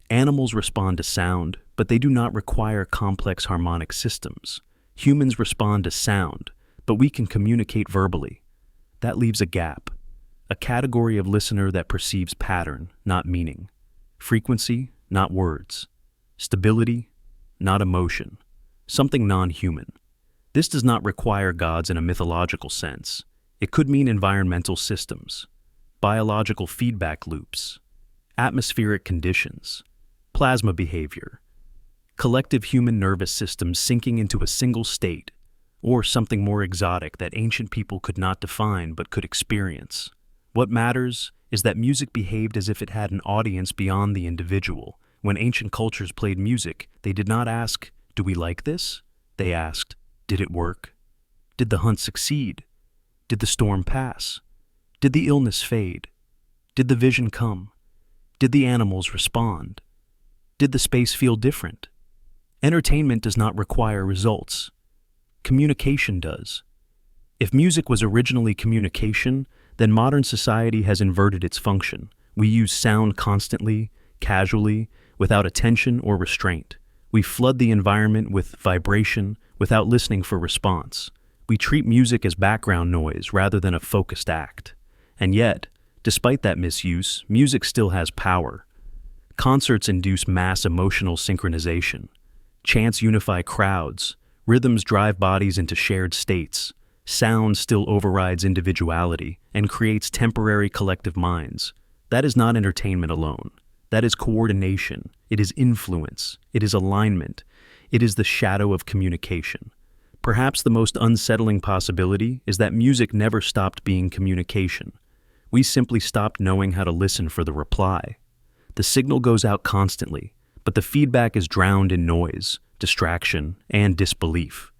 Animals respond to sound, but they do not require complex harmonic systems. Humans respond to sound, but we can communicate verbally. That leaves a gap, a category of listener that perceives pattern, not meaning, frequency, not words, stability, not emotion, something non-human. This does not require gods in a mythological sense. It could mean environmental systems, biological feedback loops, atmospheric conditions, plasma behavior, collective human nervous systems syncing into a single state, or something more exotic that ancient people could not define but could experience. What matters is that music behaved as if it had an audience beyond the individual. When ancient cultures played music, they did not ask, "Do we like this?" They asked, "Did it work? Did the hunt succeed? Did the storm pass? Did the illness fade? Did the vision come? Did the animals respond? Did the space feel different?" Entertainment does not require results. Communication does. If music was originally communication, then modern society has inverted its function. We use sound constantly, casually, without attention or restraint. We flood the environment with vibration without listening for response. We treat music as background noise rather than a focused act. And yet, despite that misuse, music still has power. Concerts induce mass emotional synchronization. Chants unify crowds. Rhythms drive bodies into shared states. Sound still overrides individuality and creates temporary collective minds. That is not entertainment alone. That is coordination. It is influence. It is alignment. It is the shadow of communication. Perhaps the most unsettling possibility is that music never stopped being communication. We simply stopped knowing how to listen for the reply. The signal goes out constantly, but the feedback is drowned in noise, distraction, and disbelief.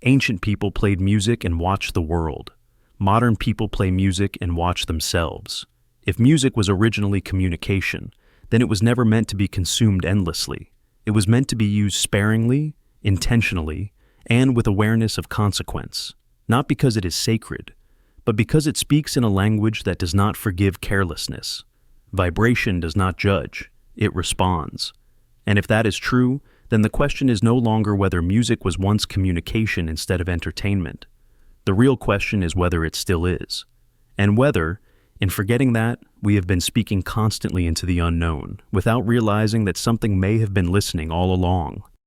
Ancient people played music and watched the world. Modern people play music and watch themselves. If music was originally communication, then it was never meant to be consumed endlessly. It was meant to be used sparingly, intentionally, and with awareness of consequence, not because it is sacred, but because it speaks in a language that does not forgive carelessness. Vibration does not judge, it responds. And if that is true, then the question is no longer whether music was once communication instead of entertainment. The real question is whether it still is. And whether, in forgetting that, we have been speaking constantly into the unknown, without realizing that something may have been listening all along.